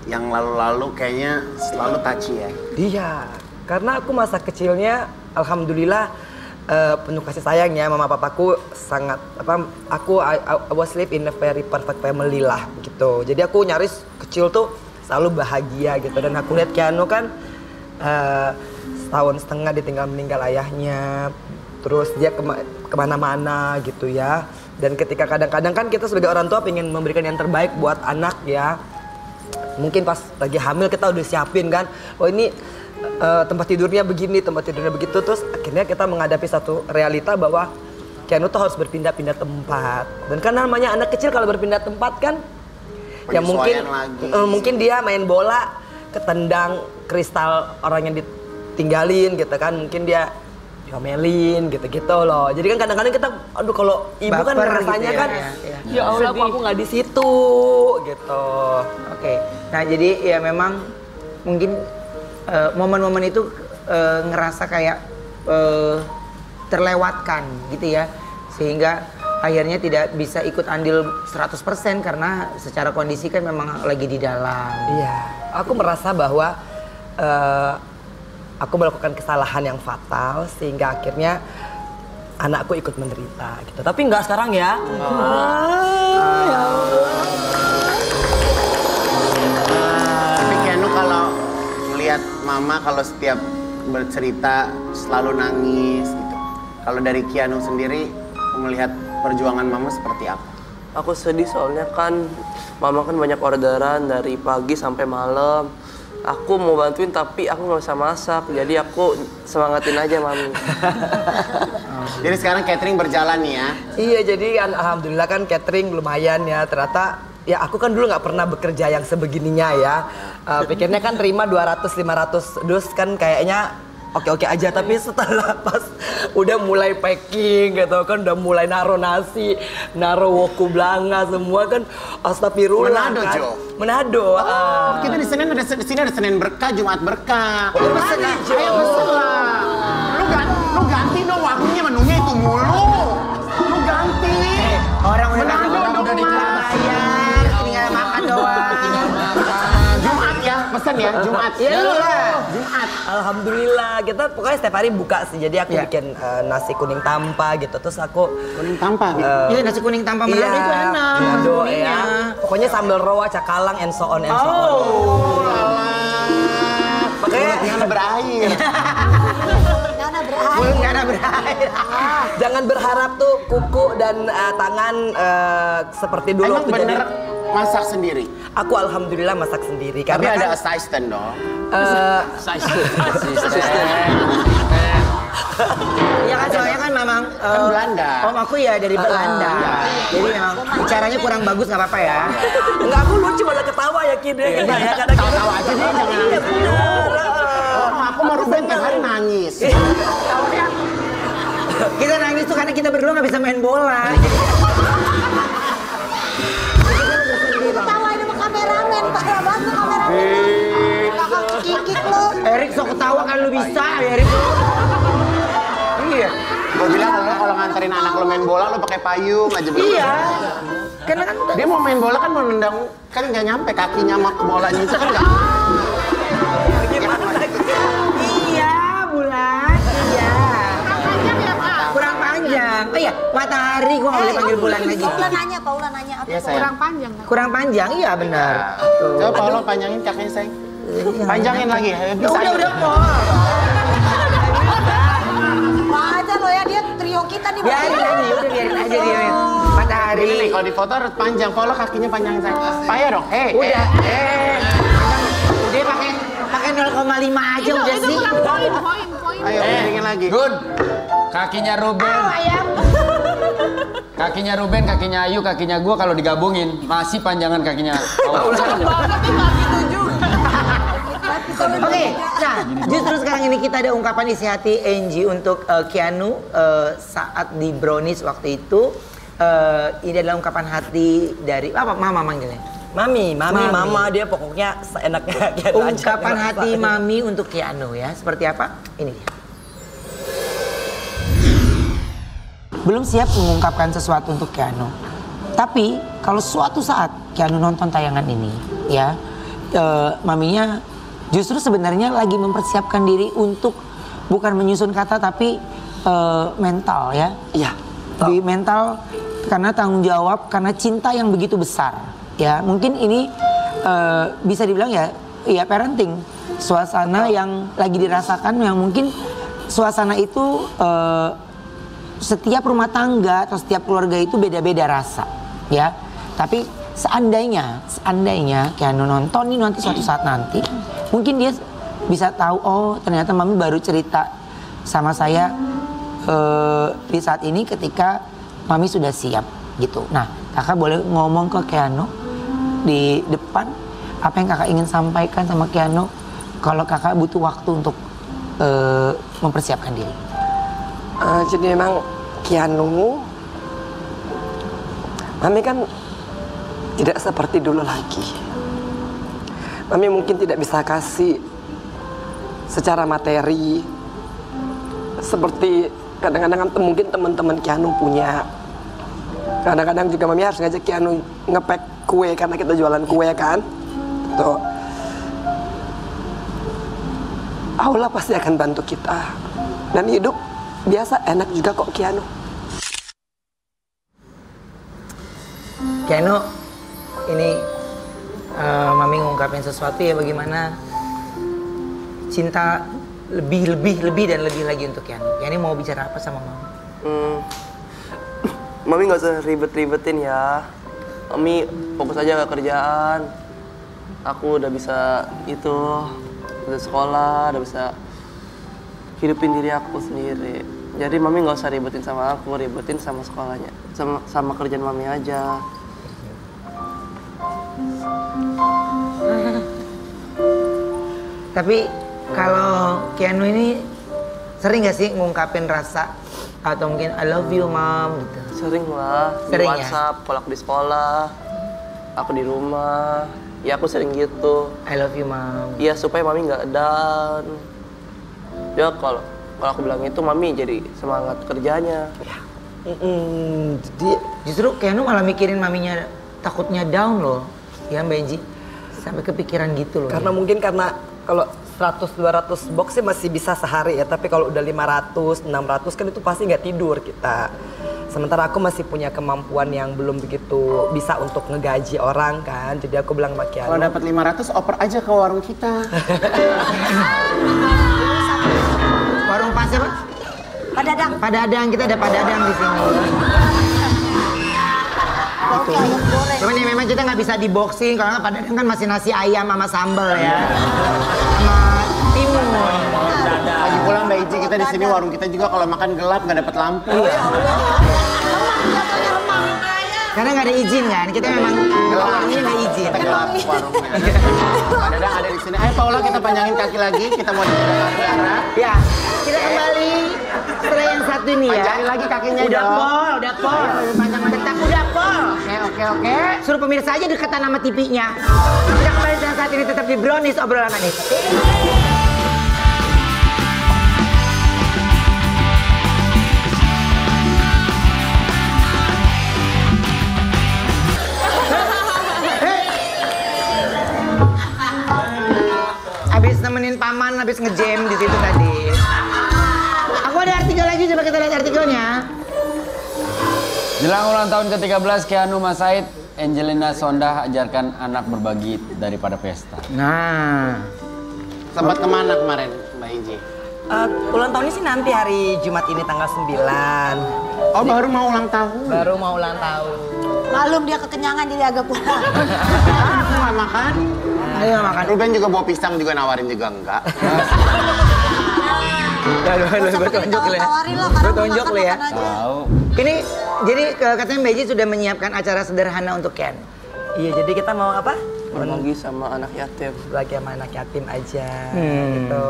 yang lalu-lalu kayaknya selalu touchy ya. Iya, karena aku masa kecilnya alhamdulillah penuh kasih sayang ya, mama papaku sangat I was live in a very perfect family lah gitu. Jadi aku nyaris kecil tuh selalu bahagia gitu, dan aku lihat Keanu kan setahun setengah ditinggal meninggal ayahnya, terus dia kemana-mana gitu ya. Dan ketika kadang-kadang kan kita sebagai orang tua pengen memberikan yang terbaik buat anak ya. Mungkin pas lagi hamil kita udah siapin kan, oh ini tempat tidurnya begini, tempat tidurnya begitu. Terus akhirnya kita menghadapi satu realita bahwa Keanu tuh harus berpindah-pindah tempat. Dan kan namanya anak kecil kalau berpindah tempat kan, ya mungkin dia main bola ketendang kristal orang yang ditinggalin gitu kan, mungkin dia diomelin gitu-gitu loh. Jadi kan kadang-kadang kita, aduh kalau ibu kan baper rasanya gitu ya, kan, ya Allah aku nggak di situ gitu. Oke. Nah jadi ya memang mungkin momen-momen itu ngerasa kayak terlewatkan gitu ya, sehingga akhirnya tidak bisa ikut andil 100% karena secara kondisi kan memang lagi di dalam. Iya, aku merasa bahwa aku melakukan kesalahan yang fatal sehingga akhirnya anakku ikut menderita gitu. Tapi nggak sekarang ya. Tapi Keanu kalau melihat Mama kalau setiap bercerita selalu nangis gitu. Kalau dari Keanu sendiri melihat perjuangan Mama seperti apa? Aku sedih soalnya kan Mama kan banyak orderan dari pagi sampai malam. Aku mau bantuin tapi aku nggak bisa masak, jadi aku semangatin aja Mami. Jadi sekarang catering berjalan nih ya? Iya, jadi kan alhamdulillah kan catering lumayan ya. Ternyata ya aku kan dulu nggak pernah bekerja yang sebegininya ya. Pikirnya kan terima 200-500 dus kan kayaknya oke-oke aja, tapi setelah pas udah mulai packing gitu kan, udah mulai naruh nasi, naruh woku blanga semua kan, astagfirullah. Manado, kan. Jo? Manado. Kita di sini ada Senin berkah, Jumat berkah. Oh, pesen aja. Ayo pesen lah. Lu ganti dong menunya itu mulu. Lu ganti. Orang udah bayar, tinggal makan doang. Jumat ya, pesen ya, Jumat. Iya lah. Jumat. Alhamdulillah, kita pokoknya setiap hari buka sih. Jadi aku bikin nasi kuning tanpa gitu. Terus aku kuning tanpa gitu. Iya, nasi kuning tanpa Manado itu enak. Manado ya. Pokoknya sambal rawa, cakalang, and so on and so on. Makanya jangan berair. Karena berair. Jangan berharap tuh kuku dan tangan seperti dulu. Emang bener masak sendiri? Aku alhamdulillah masak sendiri. Tapi Karena ada kan, assistant dong. Iya kan soalnya kan memang Belanda. Om aku ya dari Belanda. Jadi memang bicaranya kurang bagus nggak apa-apa ya. enggak, aku lucu malah ketawa ya Kid ya. Tawa aja deh, jangan nangis dulu. Aku mau Ruben tiap hari nangis. Kita nangis tuh karena kita berdua nggak bisa main bola. Ketawain sama kameramen, parah banget tuh kameramen. Kakak kikik lo. Erik sok ketawa kan lu bisa, Erik. Iya. Gue bilang lo kalau nganterin anak lo main bola lo pakai payung aja. Iya. Karena kan dia mau main bola kan mau nendang kan nggak nyampe kakinya sama ke bolanya itu kan nggak. Iya, Bulan. Iya. Kurang panjang. Oh iya, matahari gua nggak boleh panggil Bulan lagi. Paula nanya apa? Iya, sayang. Kurang panjang kan? Kurang panjang, iya benar. Coba Paula panjangin kakinya sayang. Panjangin lagi. Bisa. Udah, Paul. Wah aja lo ya, dia trio kita nih. Biarin aja, udah biarin aja dia. Matahari. Ini nih kalau di foto harus panjang. Paula kakinya panjang sayang. Payah dong. Udah. Udah pakai 0,5 aja udah Itu sih. kurang poin. Ayo panjangin lagi. Good. Kakinya Ruben. Kakinya Ruben, kakinya Ayu, kakinya gua kalau digabungin masih panjangan kakinya. Oke, nah justru sekarang ini kita ada ungkapan isi hati Angie untuk Keanu saat di Brownies waktu itu. Ini adalah ungkapan hati dari apa? Mama manggilnya. Mami, mama dia pokoknya seenaknya Keanu aja. Ungkapan hati Mami untuk Keanu ya. Seperti apa? Ini dia. Belum siap mengungkapkan sesuatu untuk Keanu. Tapi kalau suatu saat Keanu nonton tayangan ini, ya, maminya justru sebenarnya lagi mempersiapkan diri untuk bukan menyusun kata tapi mental ya. Iya. Di mental karena tanggung jawab, karena cinta yang begitu besar. Ya, mungkin ini bisa dibilang ya parenting. Suasana yang lagi dirasakan yang mungkin suasana itu setiap rumah tangga atau setiap keluarga itu beda-beda rasa, ya. Tapi seandainya Keanu nonton ini nanti suatu saat nanti, mungkin dia bisa tahu, oh ternyata mami baru cerita sama saya di saat ini ketika mami sudah siap, gitu. Nah, kakak boleh ngomong ke Keanu di depan apa yang kakak ingin sampaikan sama Keanu kalau kakak butuh waktu untuk mempersiapkan diri. Jadi memang Keanu, mami kan tidak seperti dulu lagi. Mami mungkin tidak bisa kasih secara materi. Seperti kadang-kadang mungkin teman-teman Keanu punya. Kadang-kadang juga Mami harus ngajak Keanu ngepack kue karena kita jualan kue kan. Tuh. Allah pasti akan bantu kita. Dan hidup biasa enak juga kok Keanu. Keanu, ini Mami ngungkapin sesuatu ya, bagaimana cinta lebih dan lebih lagi untuk Keanu. Keanu mau bicara apa sama Mami? Mami nggak usah ribet-ribetin ya. Mami fokus aja ke kerjaan. Aku udah bisa udah sekolah, udah bisa hidupin diri aku sendiri. Jadi Mami nggak usah ribetin sama aku, ribetin sama sekolahnya, sama kerjaan Mami aja. Tapi kalau Keanu ini sering gak sih ngungkapin rasa atau mungkin I love you mom gitu? Sering lah, Sering di WhatsApp, kalau aku di sekolah, aku di rumah, ya aku sering gitu. I love you mom. Iya, supaya Mami nggak down. Ya kalau aku bilang itu, Mami jadi semangat kerjanya. Jadi justru Keanu malah mikirin maminya takutnya down loh, ya Mbak Enji, sampai kepikiran gitu loh. Karena mungkin kalau 100-200 box sih masih bisa sehari ya, tapi kalau udah 500-600 kan itu pasti nggak tidur kita. Sementara aku masih punya kemampuan yang belum begitu bisa untuk ngegaji orang kan, jadi aku bilang sama Keanu, Kalau dapat 500 oper aja ke warung kita. Warung pas apa? Padadang. Padadang, kita ada Padadang di sini. Oke, ayam goreng. Cuman ya memang kita nggak bisa di boxing, karena Padadang kan masih nasi ayam sama sambal ya, sama timun. Lagi pula Mbak Iji, kita di sini warung kita juga kalau makan gelap nggak dapat lampu. Karena nggak ada izin kan, kita memang warungnya nggak izin. Kita gelap warungnya. Padahal ada di sini. Ayo Paula, kita panjangin kaki lagi, kita mau di kaki arah. Ya, kita kembali setelah yang satu ini ya. Panjangin lagi kakinya Udah dong. pol, udah pol. Tetap udah pol. Oke. Suruh pemirsa aja deketan sama TV-nya. Kita kembali setelah saat ini tetap di Brownies obrolan manis. Habis nemenin paman, habis ngejam di situ tadi. Aku ada artikel lagi, coba kita lihat artikelnya. Jelang ulang tahun ke-13 Keanu Masaid, Angelina Sondah ajarkan anak berbagi daripada pesta. Nah, Sempat kemana kemarin Mbak Iji? ulang tahunnya sih nanti hari Jumat ini tanggal 9. Oh, baru mau ulang tahun. Baru mau ulang tahun. Malum dia kekenyangan jadi agak pulang. Aku nggak makan. ayo makan. Ruben juga bawa pisang juga nawarin juga enggak. Gue tunjuk lah. Tawarin lah, Gue tunjuk lah ya. Tahu. Ini jadi katanya Mbak Iji sudah menyiapkan acara sederhana untuk Ken. Iya, jadi kita mau apa? Berbagi sama anak yatim. Lagi sama anak yatim aja Hmm. gitu.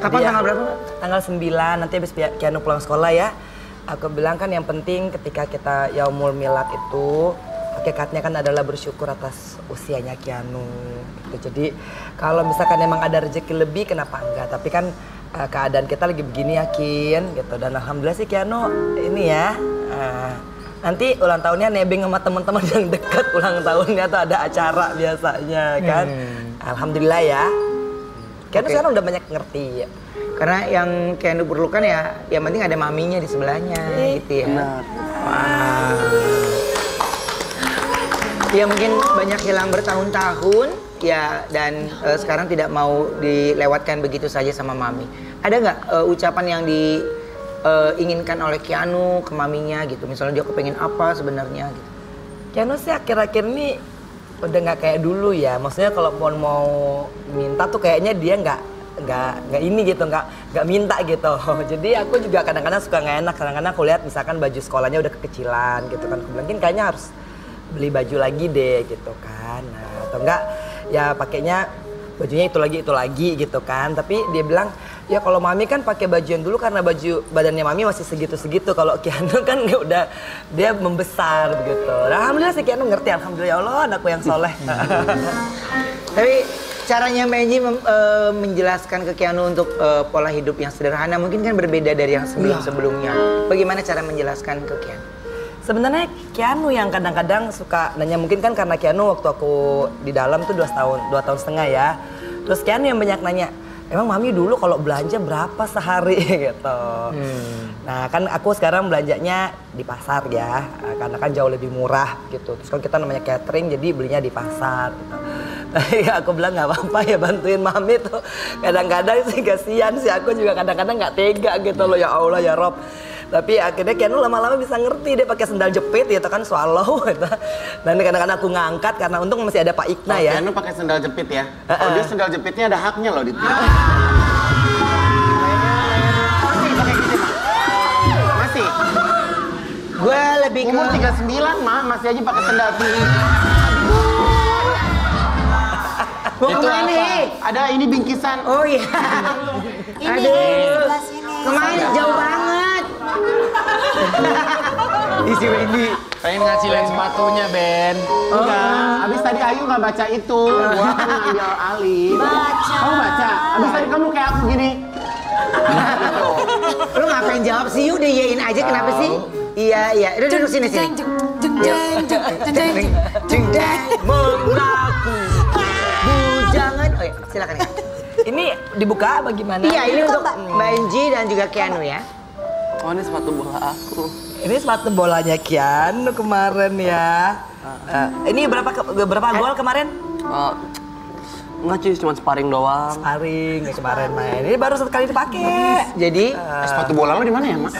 Kapan, Jadi tanggal berapa? Tanggal 9, nanti habis Keanu pulang sekolah ya. Aku bilang kan yang penting ketika kita Yaumul Milad itu, hakikatnya kan adalah bersyukur atas usianya Keanu. Gitu. Jadi kalau misalkan emang ada rezeki lebih, kenapa enggak? Tapi kan keadaan kita lagi begini yakin gitu. Dan alhamdulillah sih Keanu ini ya. Nanti ulang tahunnya nebeng sama teman-teman yang dekat ulang tahunnya tuh ada acara biasanya kan. Alhamdulillah ya. Keanu sekarang udah banyak ngerti ya. Karena yang Keanu perlukan ya, yang penting ada maminya di sebelahnya gitu ya. Benar. Wah. Ya mungkin banyak hilang bertahun-tahun ya, dan sekarang tidak mau dilewatkan begitu saja sama mami. Ada nggak ucapan yang diinginkan oleh Keanu ke maminya gitu? Misalnya dia kepengen apa sebenarnya gitu? Keanu sih akhir-akhir ini udah nggak kayak dulu ya. Maksudnya kalau mau minta tuh kayaknya dia nggak ini gitu, nggak minta gitu. Jadi aku juga kadang-kadang suka nggak enak. Kadang-kadang aku lihat misalkan baju sekolahnya udah kekecilan gitu kan. Aku bilang kayaknya harus beli baju lagi deh gitu kan. Nah, atau enggak ya pakainya bajunya itu lagi gitu kan. Tapi dia bilang Ya kalau Mami kan pakai baju yang dulu karena baju badannya Mami masih segitu-segitu. Kalau Keanu kan udah dia membesar begitu. Nah, alhamdulillah si Keanu ngerti, alhamdulillah ya Allah anakku yang soleh. Tapi caranya Mbak Enji menjelaskan ke Keanu untuk pola hidup yang sederhana mungkin kan berbeda dari yang sebelum-sebelumnya. Bagaimana cara menjelaskan ke Keanu? Sebenarnya Keanu yang kadang-kadang suka nanya, mungkin kan karena Keanu waktu aku di dalam tuh 2 tahun setengah ya. Terus Keanu yang banyak nanya, emang Mami dulu kalau belanja berapa sehari gitu. Nah kan aku sekarang belanjanya di pasar ya, karena kan jauh lebih murah gitu. Terus kan kita namanya catering jadi belinya di pasar gitu. Ya aku bilang nggak apa-apa ya bantuin Mami tuh. Kadang-kadang sih kasihan sih, aku juga kadang-kadang nggak tega gitu loh, ya Allah ya Rob. Tapi akhirnya Keanu lama-lama bisa ngerti, dia pakai sendal jepit gitu kan, swallow gitu. Dan kadang-kadang aku ngangkat karena untung masih ada Pak Ikna ya. Keanu pakai sendal jepit ya? Oh dia sendal jepitnya ada haknya loh di Masih? Gue lebih ke... Umur 39 mah, masih aja pakai sendal tinggi. Mau kemana nih? Ada ini bingkisan. Oh iya. Aduh, kemarin jauh banget. Isi Wendy pengen ngasilin sepatunya, Ben. Enggak, abis tadi Ayu nggak baca itu. Gua kan ngambil alih. Baca. Kamu baca? Abis tadi kamu kayak aku gini. Lu ngapain jawab sih? Udah iyain aja, kenapa sih? Iya. Udah duduk sini. Mengaku bujangan. Oh iya, silakan ya. Ini dibuka apa gimana? Iya, ini untuk Mbak Enji dan juga Keanu ya. Oh ini sepatu bola aku. Ini sepatu bolanya Keanu kemarin ya. Ini berapa gol kemarin? Enggak cuy, cuma sparring doang. Sparring kemarin main. Ini baru 1 kali dipakai. Jadi Sepatu bola lo di mana ya, Mas?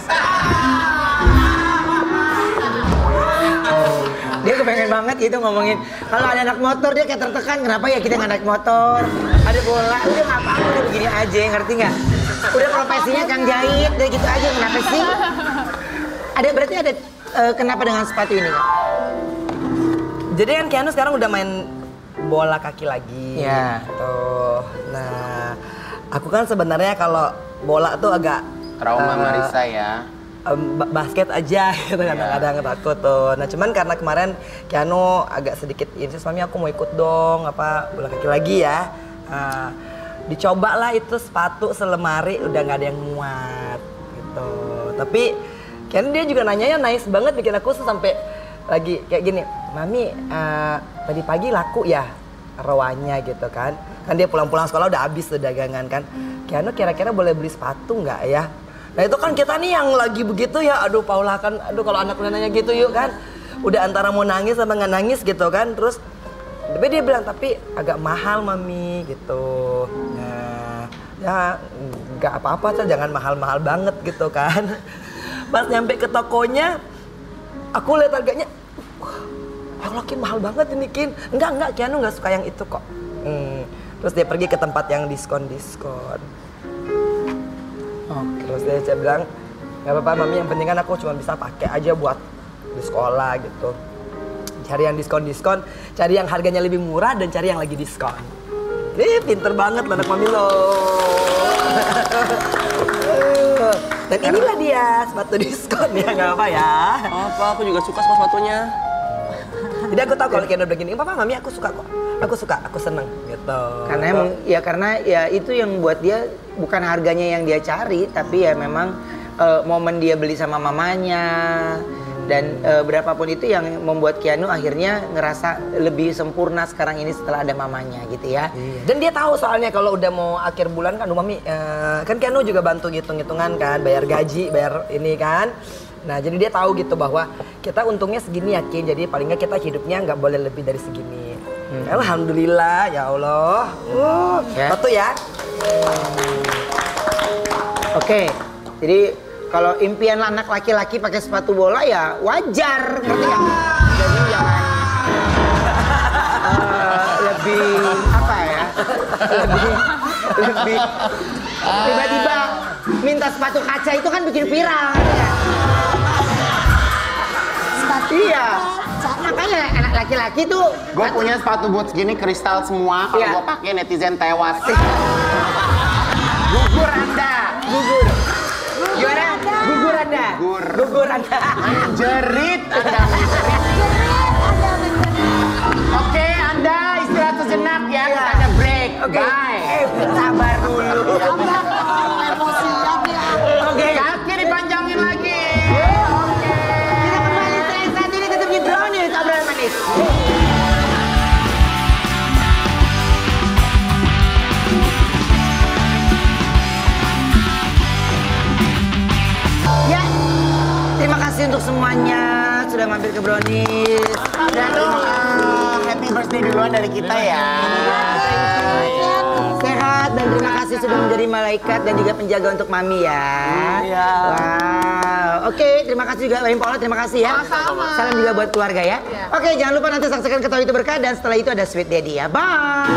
dia kepengen banget gitu ngomongin. Kalau ada anak motor dia kayak tertekan, kenapa ya kita nggak naik motor? Ada bola, udah nggak apa-apa, udah begini aja, ngerti nggak? Udah profesinya Kang jahit, udah gitu aja, kenapa sih? Berarti ada kenapa dengan sepatu ini Kak? Jadi kan Keanu sekarang udah main bola kaki lagi. Iya. Tuh. Nah, aku kan sebenarnya kalau bola tuh agak Trauma Marisa ya. Basket aja gitu kadang-kadang takut tuh. Nah cuman karena kemarin Keanu agak sedikit insist, Mami aku mau ikut dong bola kaki lagi ya. Dicoba lah itu sepatu selemari udah nggak ada yang muat gitu. Tapi Keanu dia juga nanyanya nice banget, bikin aku sampai lagi kayak gini, Mami tadi pagi laku ya rawannya gitu kan. Kan dia pulang-pulang sekolah udah habis tuh dagangan kan. Keanu kira-kira boleh beli sepatu nggak ya? Nah itu kan kita nih yang lagi begitu ya, aduh Paula kan, aduh kalau anak nanya gitu yuk kan. Udah antara mau nangis sama nggak nangis gitu kan. Terus tapi dia bilang, tapi agak mahal Mami gitu. Nah ya nggak apa-apa tuh, jangan mahal-mahal banget gitu kan. Pas nyampe ke tokonya, aku lihat harganya, wah Allah Kin mahal banget ini Kin. Enggak, Keanu nggak suka yang itu kok. Terus dia pergi ke tempat yang diskon. Terus dia bilang, nggak apa-apa Mami, yang penting kan aku cuma bisa pakai aja buat di sekolah gitu. Cari yang diskon, cari yang harganya lebih murah dan cari yang lagi diskon. Pinter banget anak Mami lo. Dan inilah dia sepatu diskon ya, nggak apa ya. Apa, aku juga suka sama sepatunya. Jadi aku tahu kalau Keanu begini, Papa Mami aku suka kok. Aku seneng gitu. Karena emang karena itu yang buat dia bukan harganya yang dia cari, tapi ya memang momen dia beli sama mamanya dan berapapun itu yang membuat Keanu akhirnya ngerasa lebih sempurna sekarang ini setelah ada mamanya gitu ya. Dan dia tahu soalnya kalau udah mau akhir bulan kan, Mami kan Keanu juga bantu hitung-hitungan kan, bayar gaji, bayar ini kan. Nah jadi dia tahu gitu bahwa kita untungnya segini ya Kin, jadi paling nggak kita hidupnya nggak boleh lebih dari segini. Alhamdulillah ya Allah. Satu ya. Oke, jadi kalau impian anak laki-laki pakai sepatu bola ya wajar, ngerti nggak? Jadi jangan lebih apa ya? Lebih tiba-tiba minta sepatu kaca itu kan bikin viral, ya. Iya, makanya anak laki-laki tuh. Gue punya sepatu boots gini kristal semua. Kalau gue pakai netizen tewas. Gugur Anda. Anda. Gugur Anda. Menjerit Anda, menjerit. Oke, Anda istirahat sejenak ya. Kita ada break. Oke. Bye. Sabar dulu. Emosian ya. Oke. Kaki dipanjangin lagi. Oke. Kita kembali saat ini tetap di Brownies obrolan manis. Ya, terima kasih untuk semuanya sudah mampir ke Brownies. Janu, happy birthday duluan dari kita ya. Sehat dan terima kasih sudah menjadi malaikat dan juga penjaga untuk Mami ya. Iya. Wow. Oke, terima kasih juga Mbak Paula, terima kasih ya. Sama-sama. Salam juga buat keluarga ya. Oke, jangan lupa nanti saksikan Ketahui Itu Berkah dan setelah itu ada Sweet Daddy ya. Bye.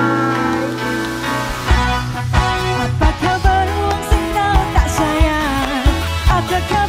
Apa kabar uang senang tak sayang? Apakah